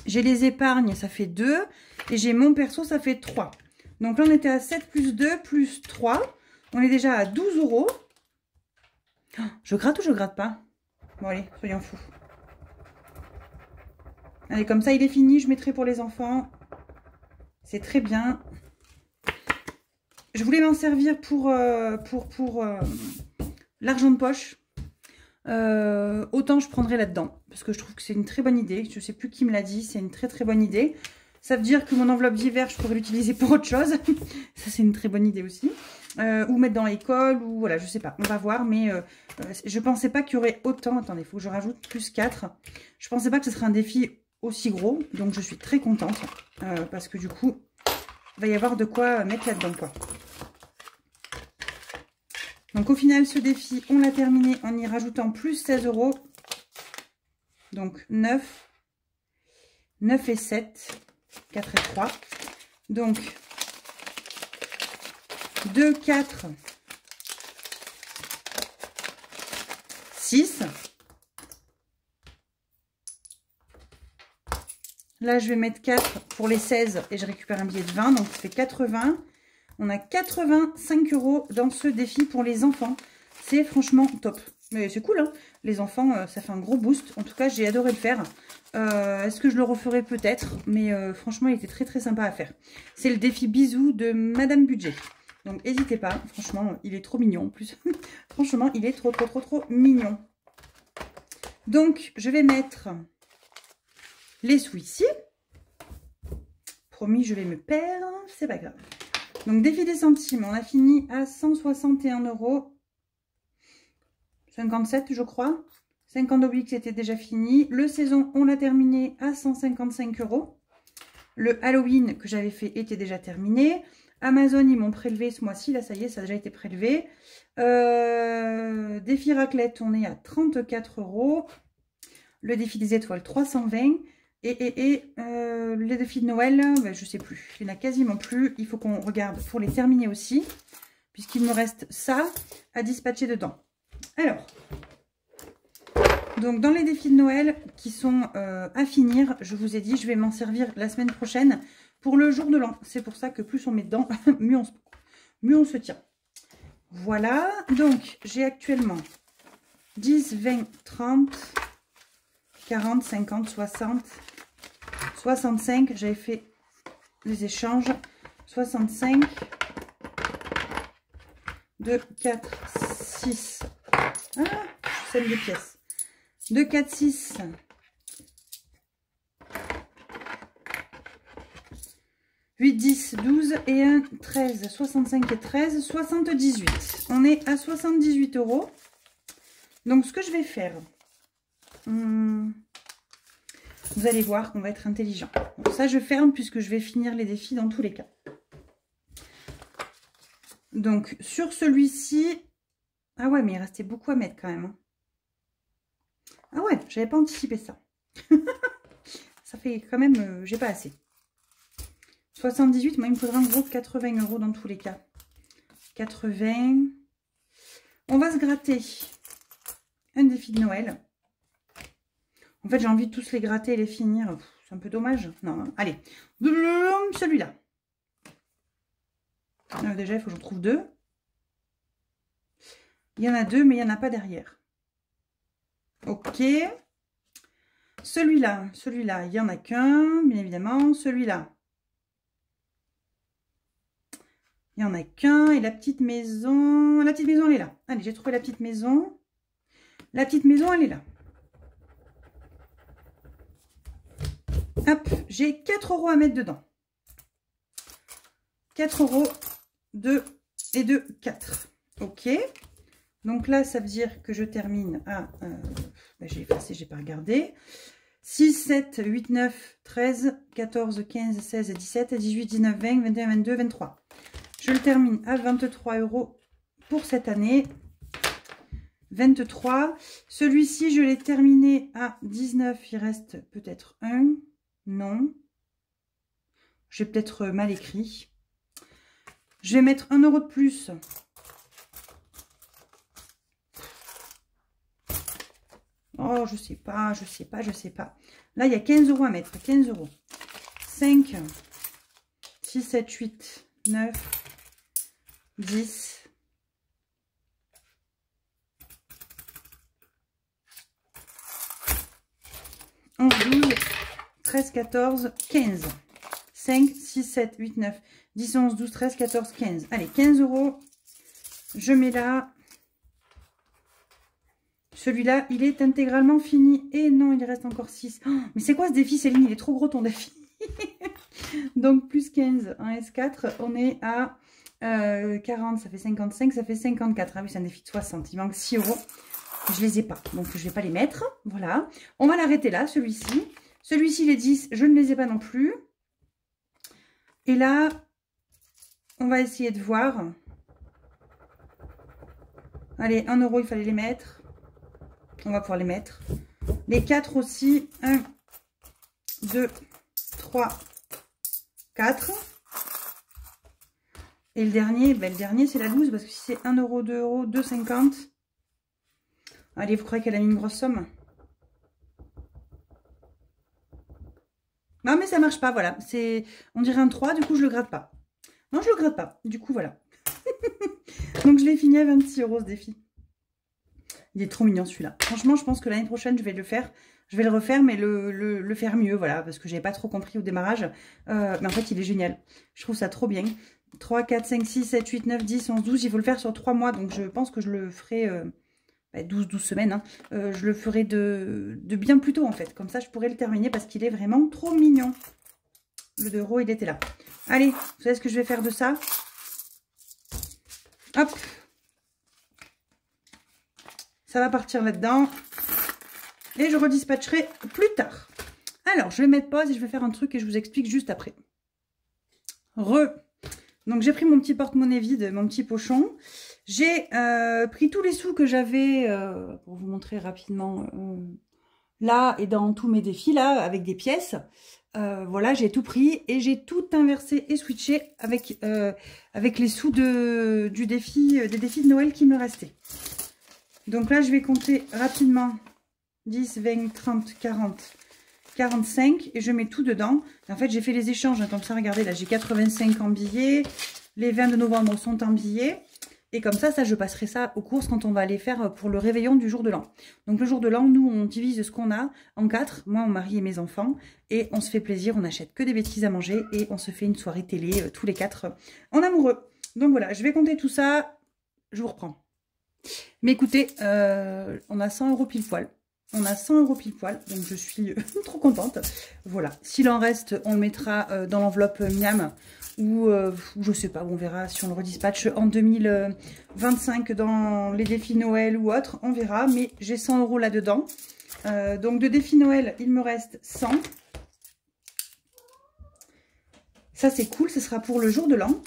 J'ai les épargnes, ça fait 2. Et j'ai mon perso, ça fait 3. Donc là, on était à 7 plus 2 plus 3. On est déjà à 12 €. Oh, je gratte ou je gratte pas? Bon, allez, soyons fous. Allez, comme ça, il est fini. Je mettrai pour les enfants. C'est très bien. Je voulais m'en servir pour l'argent de poche. Autant je prendrai là-dedans. Parce que je trouve que c'est une très bonne idée. Je ne sais plus qui me l'a dit. C'est une très très bonne idée. Ça veut dire que mon enveloppe d'hiver, je pourrais l'utiliser pour autre chose. Ça, c'est une très bonne idée aussi. Ou mettre dans l'école, ou voilà, je sais pas. On va voir, mais je pensais pas qu'il y aurait autant. Attendez, il faut que je rajoute plus 4. Je pensais pas que ce serait un défi aussi gros. Donc, je suis très contente. Parce que du coup, il va y avoir de quoi mettre là-dedans, quoi. Donc, au final, ce défi, on l'a terminé en y rajoutant plus 16 €. Donc, 9. 9 et 7. 4 et 3. Donc, 2, 4, 6. Là, je vais mettre 4 pour les 16 et je récupère un billet de 20. Donc, ça fait 80. On a 85 € dans ce défi pour les enfants. C'est franchement top. Mais c'est cool, hein. Les enfants, ça fait un gros boost. En tout cas, j'ai adoré le faire. Est-ce que je le referai peut-être? Mais franchement, il était très très sympa à faire. C'est le défi bisous de Madame Budget. Donc, n'hésitez pas. Franchement, il est trop mignon en plus. Franchement, il est trop mignon. Donc, je vais mettre les sous ici. Promis, je vais me perdre. C'est pas grave. Donc, défi des centimes. On a fini à 161 €. 57, je crois. 50 Obélix était déjà fini. Le saison, on l'a terminé à 155 €. Le Halloween que j'avais fait était déjà terminé. Amazon, ils m'ont prélevé ce mois-ci. Là, ça y est, ça a déjà été prélevé. Défi raclette, on est à 34 €. Le défi des étoiles, 320. Et les défis de Noël, ben, je sais plus. Il n'y en a quasiment plus. Il faut qu'on regarde pour les terminer aussi. Puisqu'il me reste ça à dispatcher dedans. Alors, donc dans les défis de Noël qui sont à finir, je vous ai dit, je vais m'en servir la semaine prochaine pour le jour de l'an. C'est pour ça que plus on met dedans, mieux on se tient. Voilà, donc j'ai actuellement 10, 20, 30, 40, 50, 60, 65. J'avais fait les échanges. 65, 2, 4, 6. Ah, je sème des pièces. 2, 4, 6. 8, 10, 12 et 1, 13. 65 et 13, 78. On est à 78 €. Donc, ce que je vais faire, vous allez voir qu'on va être intelligent. Donc, ça, je ferme puisque je vais finir les défis dans tous les cas. Donc, sur celui-ci... Ah ouais, mais il restait beaucoup à mettre quand même. Hein. Ah ouais, j'avais pas anticipé ça. Ça fait quand même... j'ai pas assez. 78, moi, il me faudra en gros 80 € dans tous les cas. 80. On va se gratter un défi de Noël. En fait, j'ai envie de tous les gratter et les finir. C'est un peu dommage. Non, allez. Celui-là. Déjà, il faut que j'en trouve 2. Il y en a 2, mais il n'y en a pas derrière. Ok. Celui-là, il n'y en a qu'un, bien évidemment. Celui-là, il Il n'y en a qu'un. Et la petite maison... La petite maison, elle est là. Allez, j'ai trouvé la petite maison. La petite maison, elle est là. Hop, j'ai 4 € à mettre dedans. 4 €, 2 et 2, 4. Ok. Donc là, ça veut dire que je termine à... j'ai effacé, j'ai pas regardé. 6, 7, 8, 9, 13, 14, 15, 16, 17, 18, 19, 20, 21, 22, 23. Je le termine à 23 € pour cette année. 23. Celui-ci, je l'ai terminé à 19. Il reste peut-être un. Non. J'ai peut-être mal écrit. Je vais mettre 1 € de plus. Oh, je sais pas, je sais pas, je sais pas. Là, il y a 15 € à mettre. 15 €. 5, 6, 7, 8, 9, 10. 11, 12, 13, 14, 15. 5, 6, 7, 8, 9, 10, 11, 12, 13, 14, 15. Allez, 15 €. Je mets là. Celui-là, il est intégralement fini. Et non, il reste encore 6. Oh, mais c'est quoi ce défi, Céline? Il est trop gros ton défi. Donc, plus 15 en S4, on est à 40, ça fait 55, ça fait 54. Ah oui, c'est un défi de 60. Il manque 6 €. Je les ai pas, donc je vais pas les mettre. Voilà. On va l'arrêter là, celui-ci. Celui-ci, les 10, je ne les ai pas non plus. Et là, on va essayer de voir. Allez, 1 €, il fallait les mettre. On va pouvoir les mettre. Les 4 aussi. 1, 2, 3, 4. Et le dernier, ben, le dernier c'est la loose, parce que si c'est 1 €, 2 €, 2,50. Allez, vous croyez qu'elle a mis une grosse somme? Non, mais ça marche pas, voilà. On dirait un 3, du coup, je le gratte pas. Non, je le gratte pas. Du coup, voilà. Donc, je l'ai fini à 26 € ce défi. Il est trop mignon, celui-là. Franchement, je pense que l'année prochaine, je vais le faire. Je vais le refaire, mais le faire mieux, voilà. Parce que j'avais pas trop compris au démarrage. Mais en fait, il est génial. Je trouve ça trop bien. 3, 4, 5, 6, 7, 8, 9, 10, 11, 12. Il faut le faire sur 3 mois. Donc, je pense que je le ferai... 12 semaines, hein. Je le ferai de bien plus tôt en fait. Comme ça, je pourrais le terminer parce qu'il est vraiment trop mignon. Le 2 €, il était là. Allez, vous savez ce que je vais faire de ça? Hop. Ça va partir là-dedans. Et je redispatcherai plus tard. Alors, je vais mettre pause et je vais faire un truc et je vous explique juste après. Donc, j'ai pris mon petit porte-monnaie vide, mon petit pochon. J'ai pris tous les sous que j'avais, pour vous montrer rapidement, là et dans tous mes défis, là, avec des pièces. Voilà, j'ai tout pris et j'ai tout inversé et switché avec les sous des défis de Noël qui me restaient. Donc là, je vais compter rapidement 10, 20, 30, 40, 45 et je mets tout dedans. En fait, j'ai fait les échanges, hein, comme ça, regardez, là, j'ai 85 en billets. Les 20 de novembre sont en billets. Et comme ça, je passerai ça aux courses quand on va aller faire pour le réveillon du jour de l'an. Donc le jour de l'an, nous, on divise ce qu'on a en 4. Moi, mon mari et mes enfants. Et on se fait plaisir, on n'achète que des bêtises à manger. Et on se fait une soirée télé, tous les 4, en amoureux. Donc voilà, je vais compter tout ça. Je vous reprends. Mais écoutez, on a 100 € pile poil. On a 100 € pile poil, donc je suis trop contente. Voilà, s'il en reste, on le mettra dans l'enveloppe Miam ou je sais pas, on verra si on le redispatche en 2025 dans les défis Noël ou autre, on verra. Mais j'ai 100 € là-dedans. Donc de défis Noël, il me reste 100. Ça c'est cool, ce sera pour le jour de l'an.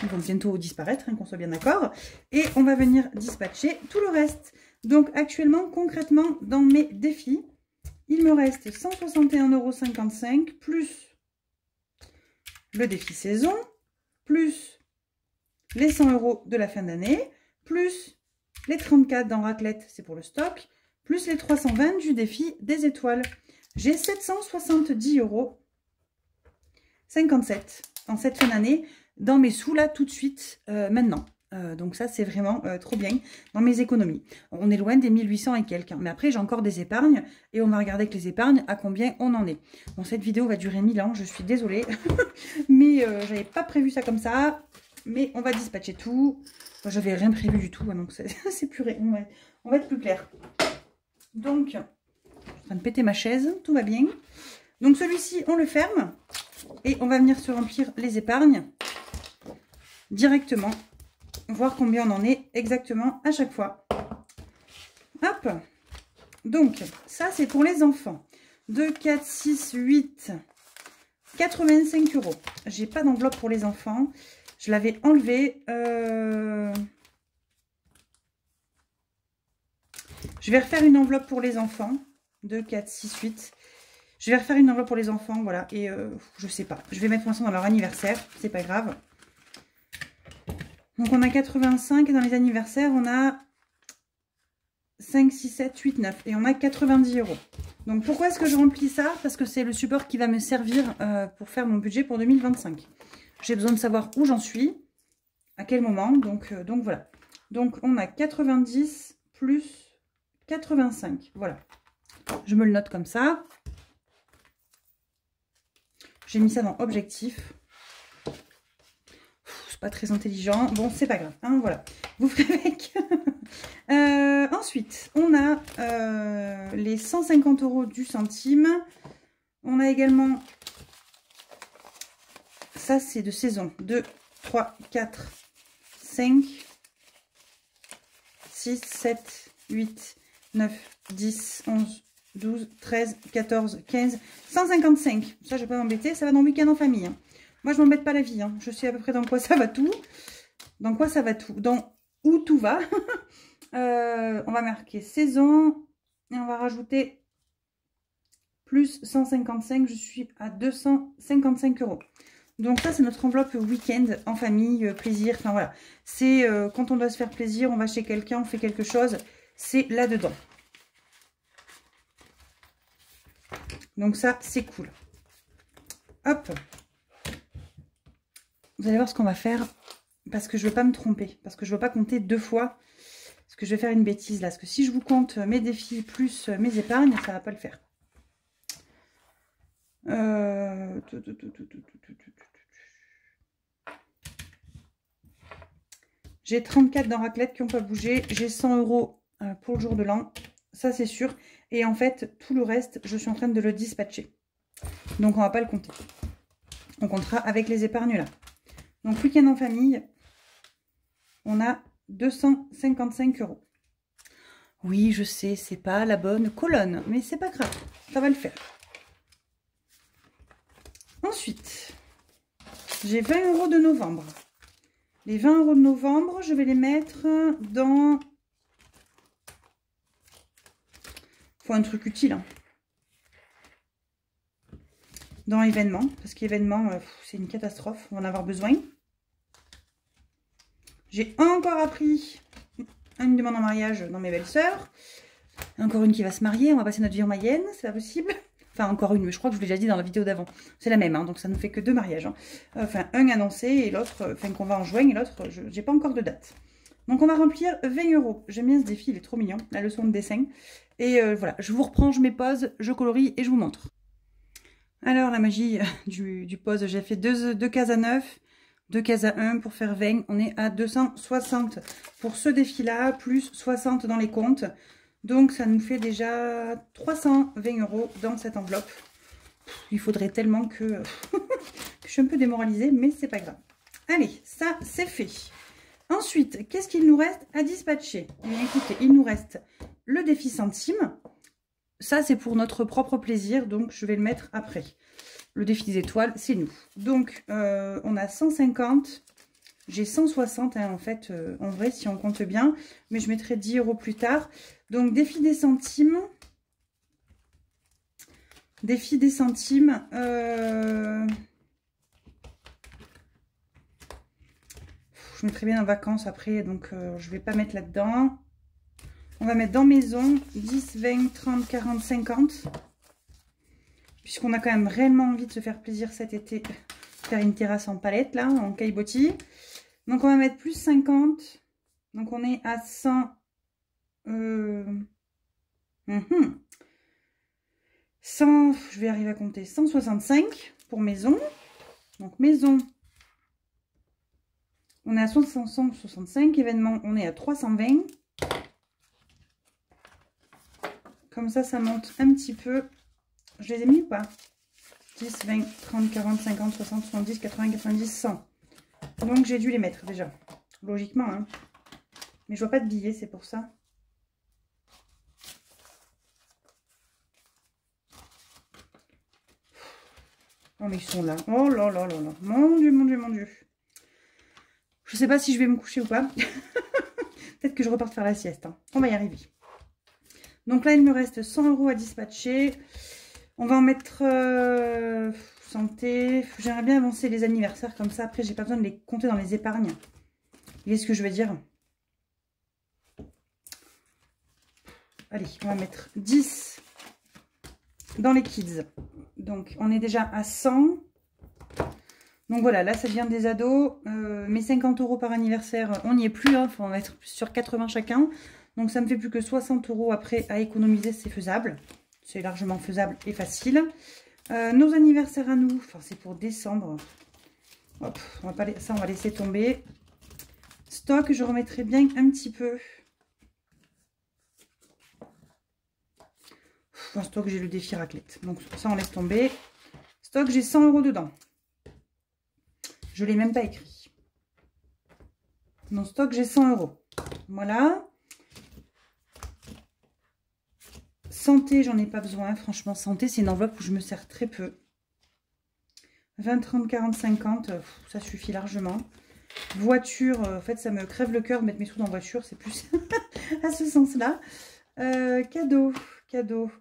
Ils vont bientôt disparaître, hein, qu'on soit bien d'accord. Et on va venir dispatcher tout le reste. Donc actuellement, concrètement, dans mes défis, il me reste 161,55 € plus le défi saison, plus les 100 € de la fin d'année, plus les 34 dans raclette, c'est pour le stock, plus les 320 du défi des étoiles. J'ai 770,57 € en cette fin d'année dans mes sous là tout de suite maintenant. Donc ça c'est vraiment trop bien dans mes économies. On est loin des 1800 et quelques, hein. Mais après j'ai encore des épargnes et on va regarder avec les épargnes à combien on en est. Bon, cette vidéo va durer 1000 ans, je suis désolée. Mais j'avais pas prévu ça comme ça. mais on va dispatcher tout. Moi, j'avais rien prévu du tout, donc c'est purée. On va être plus clair. Donc, je suis en train de péter ma chaise, tout va bien. Donc celui-ci, on le ferme et on va venir se remplir les épargnes directement, voir combien on en est exactement à chaque fois. Hop. Donc, ça, c'est pour les enfants. 2, 4, 6, 8, 85 €. J'ai pas d'enveloppe pour les enfants. Je l'avais enlevé. Je vais refaire une enveloppe pour les enfants. 2, 4, 6, 8. Je vais refaire une enveloppe pour les enfants, voilà. Et je sais pas. Je vais mettre pour l'instant dans leur anniversaire. C'est pas grave. Donc, on a 85. Et dans les anniversaires, on a 5, 6, 7, 8, 9. Et on a 90 €. Donc, pourquoi est-ce que je remplis ça? Parce que c'est le support qui va me servir pour faire mon budget pour 2025. J'ai besoin de savoir où j'en suis, à quel moment. Donc voilà. Donc, on a 90 plus 85. Voilà. Je me le note comme ça. J'ai mis ça dans objectif. C'est pas très intelligent. Bon, c'est pas grave. Hein, voilà. Vous ferez avec. Ensuite, on a les 150 € du centime. On a également, ça c'est de saison, 2, 3, 4, 5, 6, 7, 8, 9, 10, 11, 12, 13, 14, 15, 155. Ça, je vais pas m'embêter, ça va dans le week-end en famille. Hein. Moi, je m'embête pas la vie. Hein. Je sais à peu près dans quoi ça va tout. Dans quoi ça va tout. Dans où tout va. On va marquer saison. Et on va rajouter plus 155. Je suis à 255 €. Donc ça, c'est notre enveloppe week-end en famille, plaisir. Enfin voilà. C'est quand on doit se faire plaisir, on va chez quelqu'un, on fait quelque chose. C'est là-dedans. Donc ça, c'est cool. Hop. Vous allez voir ce qu'on va faire. Parce que je ne veux pas me tromper. Parce que je ne veux pas compter 2 fois. Parce que je vais faire une bêtise là. Parce que si je vous compte mes défis plus mes épargnes, ça ne va pas le faire. J'ai 34 dans raclette qui n'ont pas bougé. J'ai 100 € pour le jour de l'an. Ça, c'est sûr. Et en fait, tout le reste, je suis en train de le dispatcher. Donc, on ne va pas le compter. On comptera avec les épargnes là. Donc, week-end en famille, on a 255 €. Oui, je sais, c'est pas la bonne colonne, mais c'est pas grave. Ça va le faire. Ensuite, j'ai 20 € de novembre. Les 20 € de novembre, je vais les mettre dans... Faut un truc utile. Hein. Dans événements, parce qu'événement, c'est une catastrophe. On va en avoir besoin. J'ai encore appris une demande en mariage dans mes belles-sœurs. Encore une qui va se marier. On va passer notre vie en Mayenne. C'est pas possible. Enfin, encore une, mais je crois que je vous l'ai déjà dit dans la vidéo d'avant. C'est la même, hein, donc ça ne fait que 2 mariages. Hein. Enfin, un annoncé et l'autre, enfin, qu'on va en juin et l'autre, je n'ai pas encore de date. Donc, on va remplir 20 €. J'aime bien ce défi, il est trop mignon. La leçon de dessin. Et voilà, je vous reprends, je mets pause, je colorie et je vous montre. Alors, la magie du pause, j'ai fait 2 cases à 9, 2 cases à 1 pour faire 20. On est à 260 pour ce défi-là, plus 60 dans les comptes. Donc, ça nous fait déjà 320 € dans cette enveloppe. Il faudrait tellement que je suis un peu démoralisée, mais c'est pas grave. Allez, ça, c'est fait. Ensuite, qu'est-ce qu'il nous reste à dispatcher? Eh bien, écoutez, il nous reste le défi centime. Ça, c'est pour notre propre plaisir, donc je vais le mettre après. Le défi des étoiles, c'est nous. Donc, on a 150. J'ai 160, hein, en fait, en vrai, si on compte bien. Mais je mettrai 10 € plus tard. Donc, défi des centimes. Défi des centimes. Je mettrai bien en vacances après, donc je ne vais pas mettre là-dedans. On va mettre dans maison 10, 20, 30, 40, 50. Puisqu'on a quand même réellement envie de se faire plaisir cet été. Faire une terrasse en palette, là, en caillebotis. Donc, on va mettre plus 50. Donc, on est à 100. 100, je vais arriver à compter 165 pour maison. Donc, maison On est à 565. Événement, on est à 320. Comme ça monte un petit peu. Je les ai mis ou pas? 10, 20, 30, 40, 50, 60, 70, 80, 90, 100. Donc j'ai dû les mettre déjà. Logiquement, hein. Mais je vois pas de billets, c'est pour ça. Oh mais ils sont là. Oh là là là là. Mon Dieu, mon Dieu, mon Dieu. Je sais pas si je vais me coucher ou pas. Peut-être que je reparte faire la sieste. Hein. On va y arriver. Donc là, il me reste 100 € à dispatcher. On va en mettre santé. J'aimerais bien avancer les anniversaires comme ça. Après, j'ai pas besoin de les compter dans les épargnes. Vous voyez ce que je veux dire? Allez, on va mettre 10 dans les kids. Donc, on est déjà à 100. Donc voilà, là, ça devient des ados. Mes 50 € par anniversaire, on n'y est plus. Il faut en mettre sur 80 chacun. Donc, ça me fait plus que 60 € après à économiser. C'est faisable. C'est largement faisable et facile. Nos anniversaires à nous, enfin, c'est pour décembre. Hop, on va laisser tomber. Stock, je remettrai bien un petit peu. En stock, j'ai le défi raclette. Donc, ça, on laisse tomber. Stock, j'ai 100 € dedans. Je ne l'ai même pas écrit. Dans stock, j'ai 100 €. Voilà. Santé, j'en ai pas besoin. Franchement, santé, c'est une enveloppe où je me sers très peu. 20, 30, 40, 50, ça suffit largement. Voiture, en fait, ça me crève le cœur de mettre mes sous dans voiture. C'est plus à ce sens-là. Cadeau.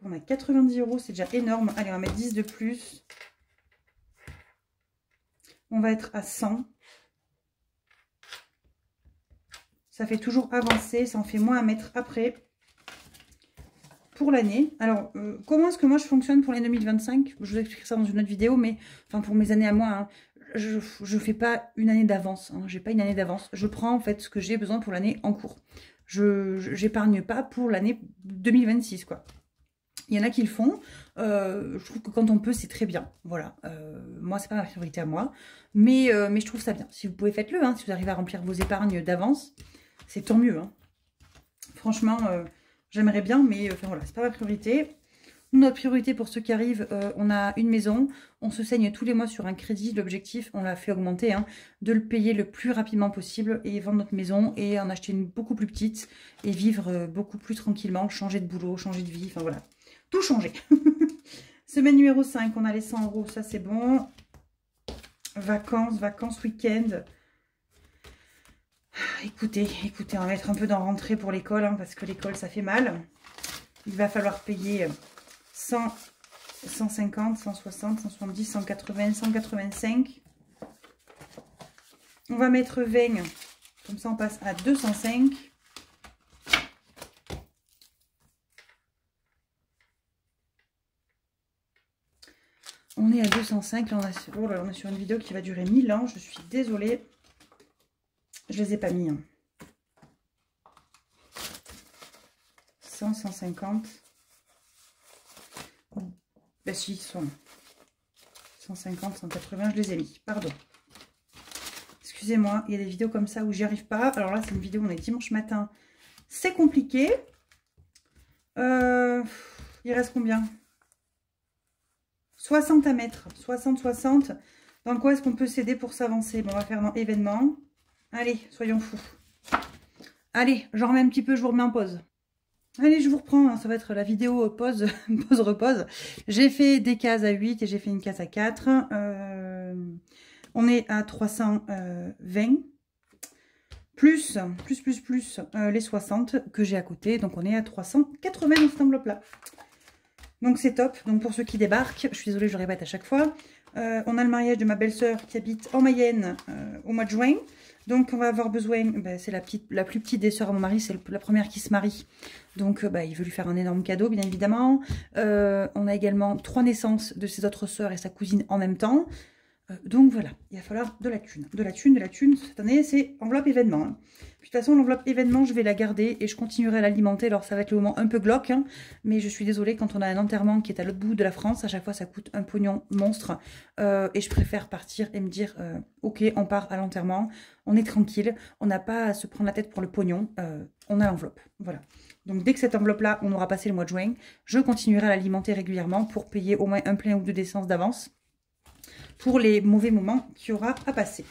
On a 90 €, c'est déjà énorme. Allez, on va mettre 10 de plus. On va être à 100. Ça fait toujours avancer. Ça en fait moins à mettre après. Pour l'année. Alors, comment est-ce que moi je fonctionne pour l'année 2025? Je vous expliquerai ça dans une autre vidéo, mais enfin pour mes années à moi, hein, je ne fais pas une année d'avance. Hein, j'ai pas une année d'avance. Je prends en fait ce que j'ai besoin pour l'année en cours. Je n'épargne pas pour l'année 2026, quoi. Il y en a qui le font. Je trouve que quand on peut, c'est très bien. Voilà. Moi, c'est pas ma priorité à moi. Mais je trouve ça bien. Si vous pouvez, faites-le. Hein, si vous arrivez à remplir vos épargnes d'avance, c'est tant mieux. Hein. Franchement, j'aimerais bien, mais enfin voilà, c'est pas ma priorité. Notre priorité pour ceux qui arrivent, on a une maison. On se saigne tous les mois sur un crédit. L'objectif, on l'a fait augmenter, hein, de le payer le plus rapidement possible et vendre notre maison et en acheter une beaucoup plus petite et vivre beaucoup plus tranquillement, changer de boulot, changer de vie, enfin voilà. Tout changer. Semaine numéro 5, on a les 100 €, ça c'est bon. Vacances, week-end. Écoutez, on va mettre un peu dans rentrée pour l'école, hein, parce que l'école ça fait mal. Il va falloir payer 100, 150, 160, 170, 180, 185. On va mettre 20, comme ça on passe à 205. On est à 205, là on est sur une vidéo qui va durer 1000 ans, je suis désolée. Je les ai pas mis. Hein. 100, 150. Ben si, ils sont 150, 180, je les ai mis. Pardon. Excusez-moi, il y a des vidéos comme ça où j'y arrive pas. Alors là, c'est une vidéo, on est dimanche matin. C'est compliqué. Il reste combien? 60 à mettre. 60, 60. Dans quoi est-ce qu'on peut s'aider pour s'avancer? Bon, on va faire dans événements. Allez, soyons fous. Allez, j'en remets un petit peu, je vous remets en pause. Allez, je vous reprends, hein, ça va être la vidéo pause, pause-repose. J'ai fait des cases à 8 et j'ai fait une case à 4. On est à 320. Plus les 60 que j'ai à côté. Donc, on est à 380 dans cette enveloppe-là. Donc, c'est top. Donc, pour ceux qui débarquent, je suis désolée, je le répète à chaque fois. On a le mariage de ma belle-sœur qui habite en Mayenne au mois de juin. Donc, on va avoir besoin, ben, c'est la plus petite des sœurs à mon mari, c'est la première qui se marie. Donc, ben, il veut lui faire un énorme cadeau, bien évidemment. On a également 3 naissances de ses autres sœurs et sa cousine en même temps. Donc, voilà, il va falloir de la thune. De la thune. Cette année, c'est enveloppe événement. Hein. Puis de toute façon, l'enveloppe événement, je vais la garder et je continuerai à l'alimenter. Alors ça va être le moment un peu glauque, hein, mais je suis désolée, quand on a un enterrement qui est à l'autre bout de la France, à chaque fois ça coûte un pognon monstre. Et je préfère partir et me dire, ok, on part à l'enterrement, on est tranquille, on n'a pas à se prendre la tête pour le pognon, on a l'enveloppe. Voilà. Donc dès que cette enveloppe-là, on aura passé le mois de juin, je continuerai à l'alimenter régulièrement pour payer au moins un plein ou deux d'essence d'avance pour les mauvais moments qu'il y aura à passer.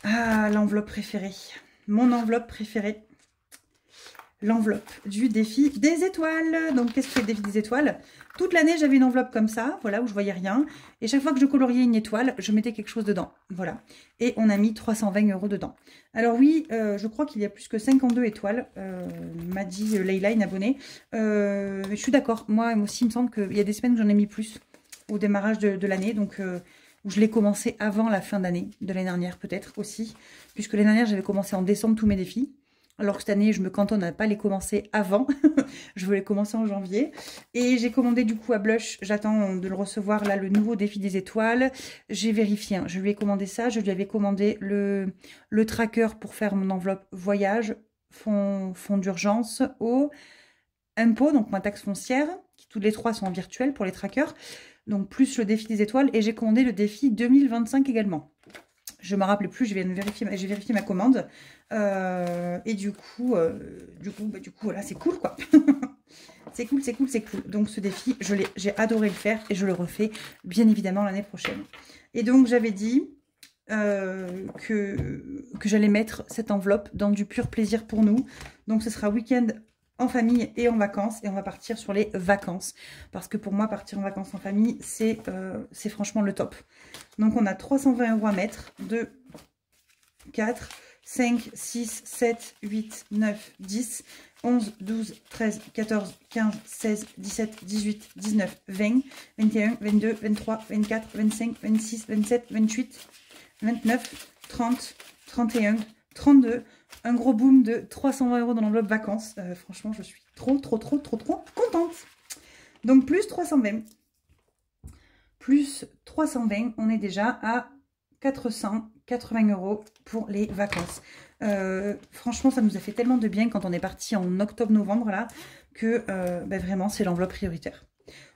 Ah, l'enveloppe préférée. Mon enveloppe préférée. L'enveloppe du défi des étoiles. Donc, qu'est-ce que c'est le défi des étoiles? Toute l'année, j'avais une enveloppe comme ça, voilà, où je voyais rien. Et chaque fois que je coloriais une étoile, je mettais quelque chose dedans. Voilà. Et on a mis 320 € dedans. Alors oui, je crois qu'il y a plus que 52 étoiles, m'a dit Leïla, une abonnée. Je suis d'accord. Moi aussi, il me semble qu'il y a des semaines où j'en ai mis plus au démarrage de l'année. Donc, où je l'ai commencé avant la fin d'année, de l'année dernière peut-être aussi. Puisque l'année dernière, j'avais commencé en décembre tous mes défis. Alors que cette année, je me cantonne à ne pas les commencer avant. Je veux les commencer en janvier. Et j'ai commandé du coup à Blush. J'attends de le recevoir là, le nouveau défi des étoiles. J'ai vérifié. Hein. Je lui ai commandé ça. Je lui avais commandé le tracker pour faire mon enveloppe voyage, fonds d'urgence, au impôt, donc ma taxe foncière. Qui tous les trois sont virtuels pour les trackers. Donc plus le défi des étoiles. Et j'ai commandé le défi 2025 également. Je ne me rappelais plus, j'ai vérifié ma commande. Et du coup, voilà, c'est cool, quoi. C'est cool, c'est cool, c'est cool. Donc, ce défi, j'ai adoré le faire et je le refais, bien évidemment, l'année prochaine. Et donc, j'avais dit que j'allais mettre cette enveloppe dans du pur plaisir pour nous. Donc, ce sera week-end en famille et en vacances. Et on va partir sur les vacances. Parce que pour moi, partir en vacances en famille, c'est franchement le top. Donc, on a 320 € à mettre. 2, 4, 5, 6, 7, 8, 9, 10, 11, 12, 13, 14, 15, 16, 17, 18, 19, 20, 21, 22, 23, 24, 25, 26, 27, 28, 29, 30, 31, 32. Un gros boom de 320 € dans l'enveloppe vacances. Franchement, je suis trop contente. Donc, plus 320. Plus 320, on est déjà à 480 € pour les vacances. Franchement, ça nous a fait tellement de bien quand on est parti en octobre-novembre, là, que vraiment, c'est l'enveloppe prioritaire.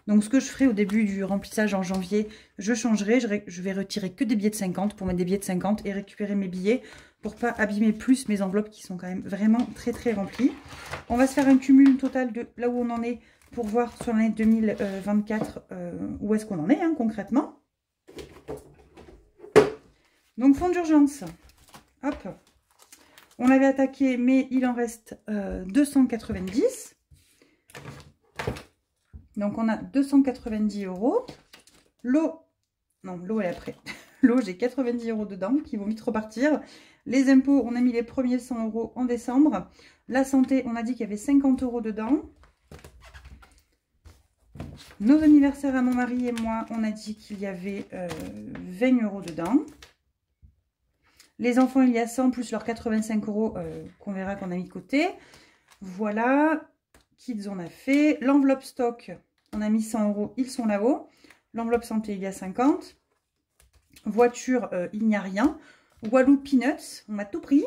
Donc, ce que je ferai au début du remplissage en janvier, je changerai. Je vais retirer que des billets de 50 pour mettre des billets de 50 et récupérer mes billets pour pas abîmer plus mes enveloppes qui sont quand même vraiment très remplies. On va se faire un cumul total de là où on en est pour voir sur l'année 2024 où est-ce qu'on en est hein, concrètement. Donc, fonds d'urgence. Hop. On avait attaqué, mais il en reste 290. Donc, on a 290 €. L'eau, non, l'eau est après. L'eau, j'ai 90 € dedans qui vont vite repartir. Les impôts, on a mis les premiers 100 € en décembre. La santé, on a dit qu'il y avait 50 € dedans. Nos anniversaires à mon mari et moi, on a dit qu'il y avait 20 € dedans. Les enfants, il y a 100 plus leurs 85 € qu'on verra qu'on a mis de côté. Voilà. Kids, on a fait. L'enveloppe stock, on a mis 100 €, ils sont là-haut. L'enveloppe santé, il y a 50. Voiture, il n'y a rien. Walou Peanuts, on a tout pris.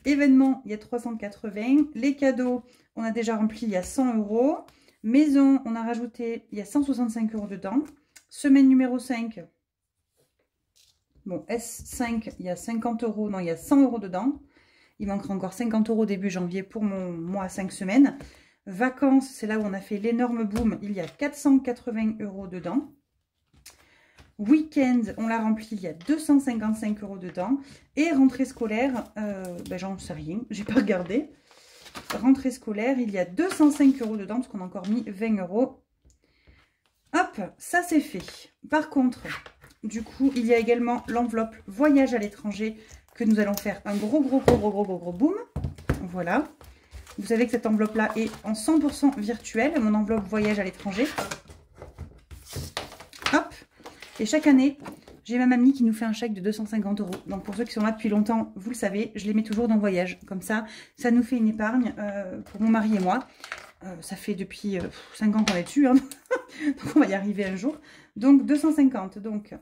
Événement, il y a 380. Les cadeaux, on a déjà rempli, il y a 100 €. Maison, on a rajouté, il y a 165 € dedans. Semaine numéro 5. Bon, S5, il y a 50 €, non, il y a 100 € dedans. Il manquera encore 50 € début janvier pour mon mois à 5 semaines. Vacances, c'est là où on a fait l'énorme boom. Il y a 480 € dedans. Week-end, on l'a rempli, il y a 255 € dedans. Et rentrée scolaire, j'en sais rien, j'ai pas regardé. Rentrée scolaire, il y a 205 € dedans, parce qu'on a encore mis 20 €. Hop, ça c'est fait. Par contre, du coup, il y a également l'enveloppe voyage à l'étranger que nous allons faire un gros boom. Voilà. Vous savez que cette enveloppe-là est en 100% virtuelle, mon enveloppe voyage à l'étranger. Hop. Et chaque année, j'ai ma mamie qui nous fait un chèque de 250 €. Donc pour ceux qui sont là depuis longtemps, vous le savez, je les mets toujours dans voyage. Comme ça, ça nous fait une épargne pour mon mari et moi. Ça fait depuis 5 ans qu'on est dessus. Hein. Donc on va y arriver un jour. Donc 250. Donc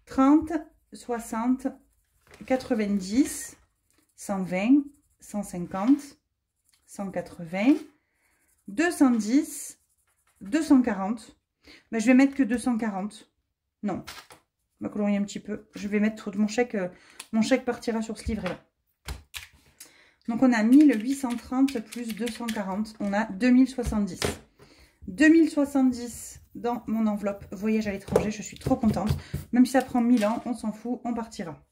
30, 60, 90, 120, 150, 180, 210, 240. Ben, je vais mettre que 240. Non, on va colorier un petit peu. Je vais mettre mon chèque partira sur ce livret-là. Donc, on a 1830 plus 240. On a 2070. 2070 dans mon enveloppe voyage à l'étranger. Je suis trop contente. Même si ça prend 1000 ans, on s'en fout, on partira.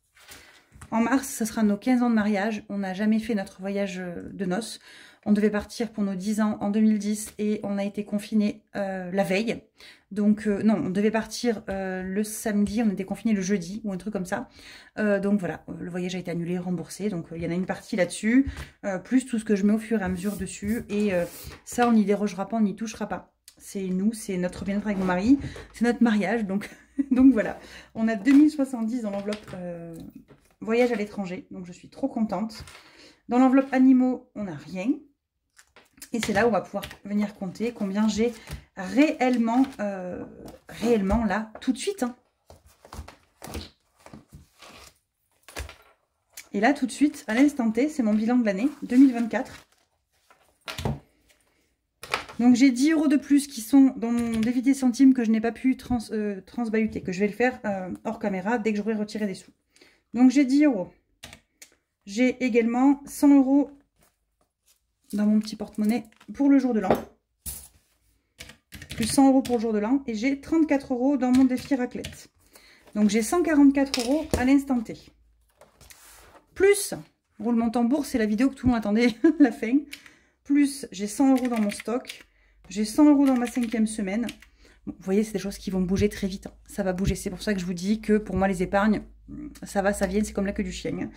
En mars, ce sera nos 15 ans de mariage. On n'a jamais fait notre voyage de noces. On devait partir pour nos 10 ans en 2010 et on a été confinés la veille. Donc, non, on devait partir le samedi, on était confinés le jeudi ou un truc comme ça. Donc voilà, le voyage a été annulé, remboursé. Donc, il y en a une partie là-dessus, plus tout ce que je mets au fur et à mesure dessus. Et ça, on n'y dérogera pas, on n'y touchera pas. C'est nous, c'est notre bien-être avec mon mari, c'est notre mariage. Donc, donc voilà, on a 2070 dans l'enveloppe voyage à l'étranger. Donc, je suis trop contente. Dans l'enveloppe animaux, on n'a rien. Et c'est là où on va pouvoir venir compter combien j'ai réellement, réellement là, tout de suite. Hein. Et là, tout de suite, à l'instant T, c'est mon bilan de l'année 2024. Donc, j'ai 10 € de plus qui sont dans mon dévité centimes que je n'ai pas pu transbahuter, que je vais le faire hors caméra dès que j'aurai retiré des sous. Donc, j'ai 10 €. J'ai également 100 € dans mon petit porte-monnaie pour le jour de l'an. Plus 100 € pour le jour de l'an. Et j'ai 34 € dans mon défi raclette. Donc j'ai 144 € à l'instant T. Plus, roulement tambour, c'est la vidéo que tout le monde attendait, la fin. Plus, j'ai 100 € dans mon stock. J'ai 100 € dans ma 5e semaine. Bon, vous voyez, c'est des choses qui vont bouger très vite. Hein. Ça va bouger. C'est pour ça que je vous dis que pour moi, les épargnes, ça va, ça vient. C'est comme la queue du chien. Hein.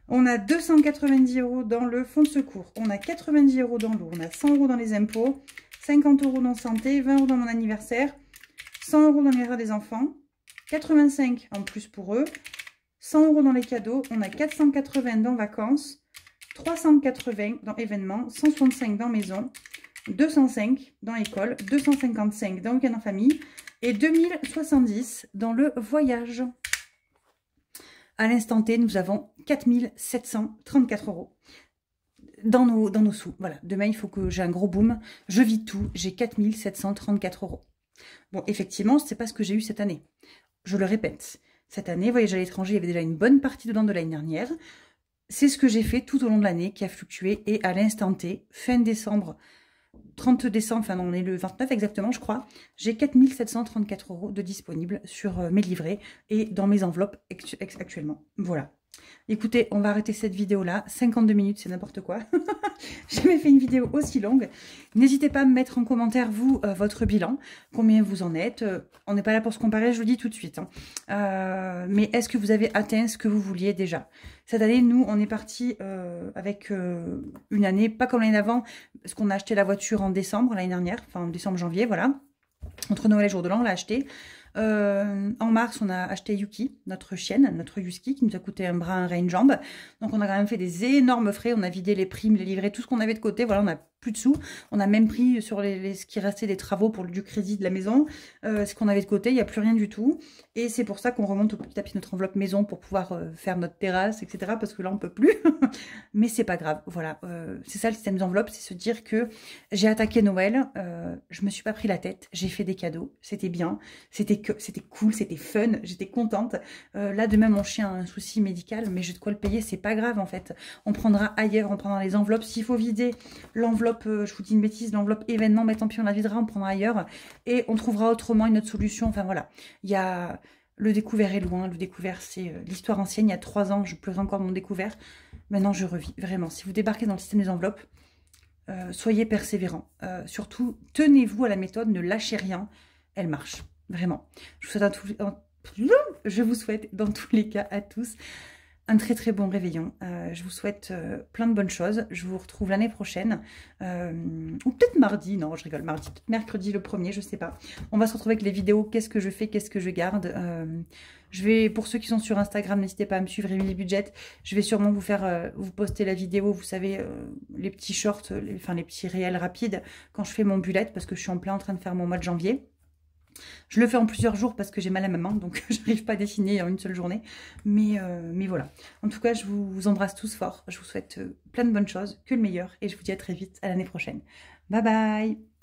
On a 290 € dans le fonds de secours. On a 90 € dans l'eau. On a 100 € dans les impôts. 50 € dans santé. 20 € dans mon anniversaire. 100 € dans l'anniversaire des enfants. 85 en plus pour eux. 100 € dans les cadeaux. On a 480 dans vacances. 380 dans événements. 165 dans maison. 205 dans école. 255 dans week-end en famille. Et 2070 dans le voyage. À l'instant T, nous avons 4734 € dans nos sous. Voilà, demain, il faut que j'ai un gros boom. Je vis tout, j'ai 4734 €. Bon, effectivement, ce n'est pas ce que j'ai eu cette année. Je le répète, cette année, voyage à l'étranger, il y avait déjà une bonne partie dedans de l'année dernière. C'est ce que j'ai fait tout au long de l'année qui a fluctué. Et à l'instant T, fin décembre, 30 décembre, enfin on est le 29 exactement je crois, j'ai 4734 € de disponibles sur mes livrets et dans mes enveloppes actuellement. Voilà. Écoutez, on va arrêter cette vidéo là, 52 minutes c'est n'importe quoi. J'ai jamais fait une vidéo aussi longue. N'hésitez pas à me mettre en commentaire vous, votre bilan, combien vous en êtes. On n'est pas là pour se comparer, je vous le dis tout de suite. Hein. Mais est-ce que vous avez atteint ce que vous vouliez déjà? Cette année, nous, on est parti avec une année, pas comme l'année d'avant, parce qu'on a acheté la voiture en décembre, l'année dernière, enfin en décembre-janvier, voilà. Entre Noël et jour de l'an, on l'a acheté. En mars, on a acheté Yuki, notre chienne, notre Husky, qui nous a coûté un bras, un rein, une jambe. Donc, on a quand même fait des énormes frais. On a vidé les primes, les livrets, tout ce qu'on avait de côté. Voilà, on n'a plus de sous. On a même pris sur ce qui restait des travaux pour du crédit de la maison. Ce qu'on avait de côté, il n'y a plus rien du tout. Et c'est pour ça qu'on remonte au petit à petit notre enveloppe maison pour pouvoir faire notre terrasse, etc. Parce que là, on ne peut plus. Mais c'est pas grave. Voilà, c'est ça le système d'enveloppe, c'est se dire que j'ai attaqué Noël. Je me suis pas pris la tête. J'ai fait des cadeaux. C'était bien. C'était cool, c'était fun, j'étais contente. Là, demain, mon chien a un souci médical, mais j'ai de quoi le payer, c'est pas grave en fait. On prendra ailleurs, on prendra les enveloppes. S'il faut vider l'enveloppe, je vous dis une bêtise, l'enveloppe événement, mais tant pis, on la videra, on prendra ailleurs. Et on trouvera autrement une autre solution. Enfin voilà, il y a... Le découvert est loin, le découvert c'est l'histoire ancienne. Il y a 3 ans, je pleurais encore de mon découvert. Maintenant, je revis, vraiment. Si vous débarquez dans le système des enveloppes, soyez persévérants. Surtout, tenez-vous à la méthode, ne lâchez rien, elle marche. Vraiment. Je vous souhaite dans tous les cas à tous un très très bon réveillon. Je vous souhaite plein de bonnes choses. Je vous retrouve l'année prochaine. Ou peut-être mardi. Non, je rigole. Mardi, mercredi le 1er, je sais pas. On va se retrouver avec les vidéos. Qu'est-ce que je fais, qu'est-ce que je garde. Je vais, pour ceux qui sont sur Instagram, n'hésitez pas à me suivre, Emily Budget. Je vais sûrement vous faire, vous poster la vidéo, vous savez, les petits shorts, les petits réels rapides quand je fais mon bullet parce que je suis en plein en train de faire mon mois de janvier. Je le fais en plusieurs jours parce que j'ai mal à ma main, donc j'arrive pas à dessiner en une seule journée. Mais voilà. En tout cas, je vous embrasse tous fort. Je vous souhaite plein de bonnes choses, que le meilleur. Et je vous dis à très vite, à l'année prochaine. Bye bye!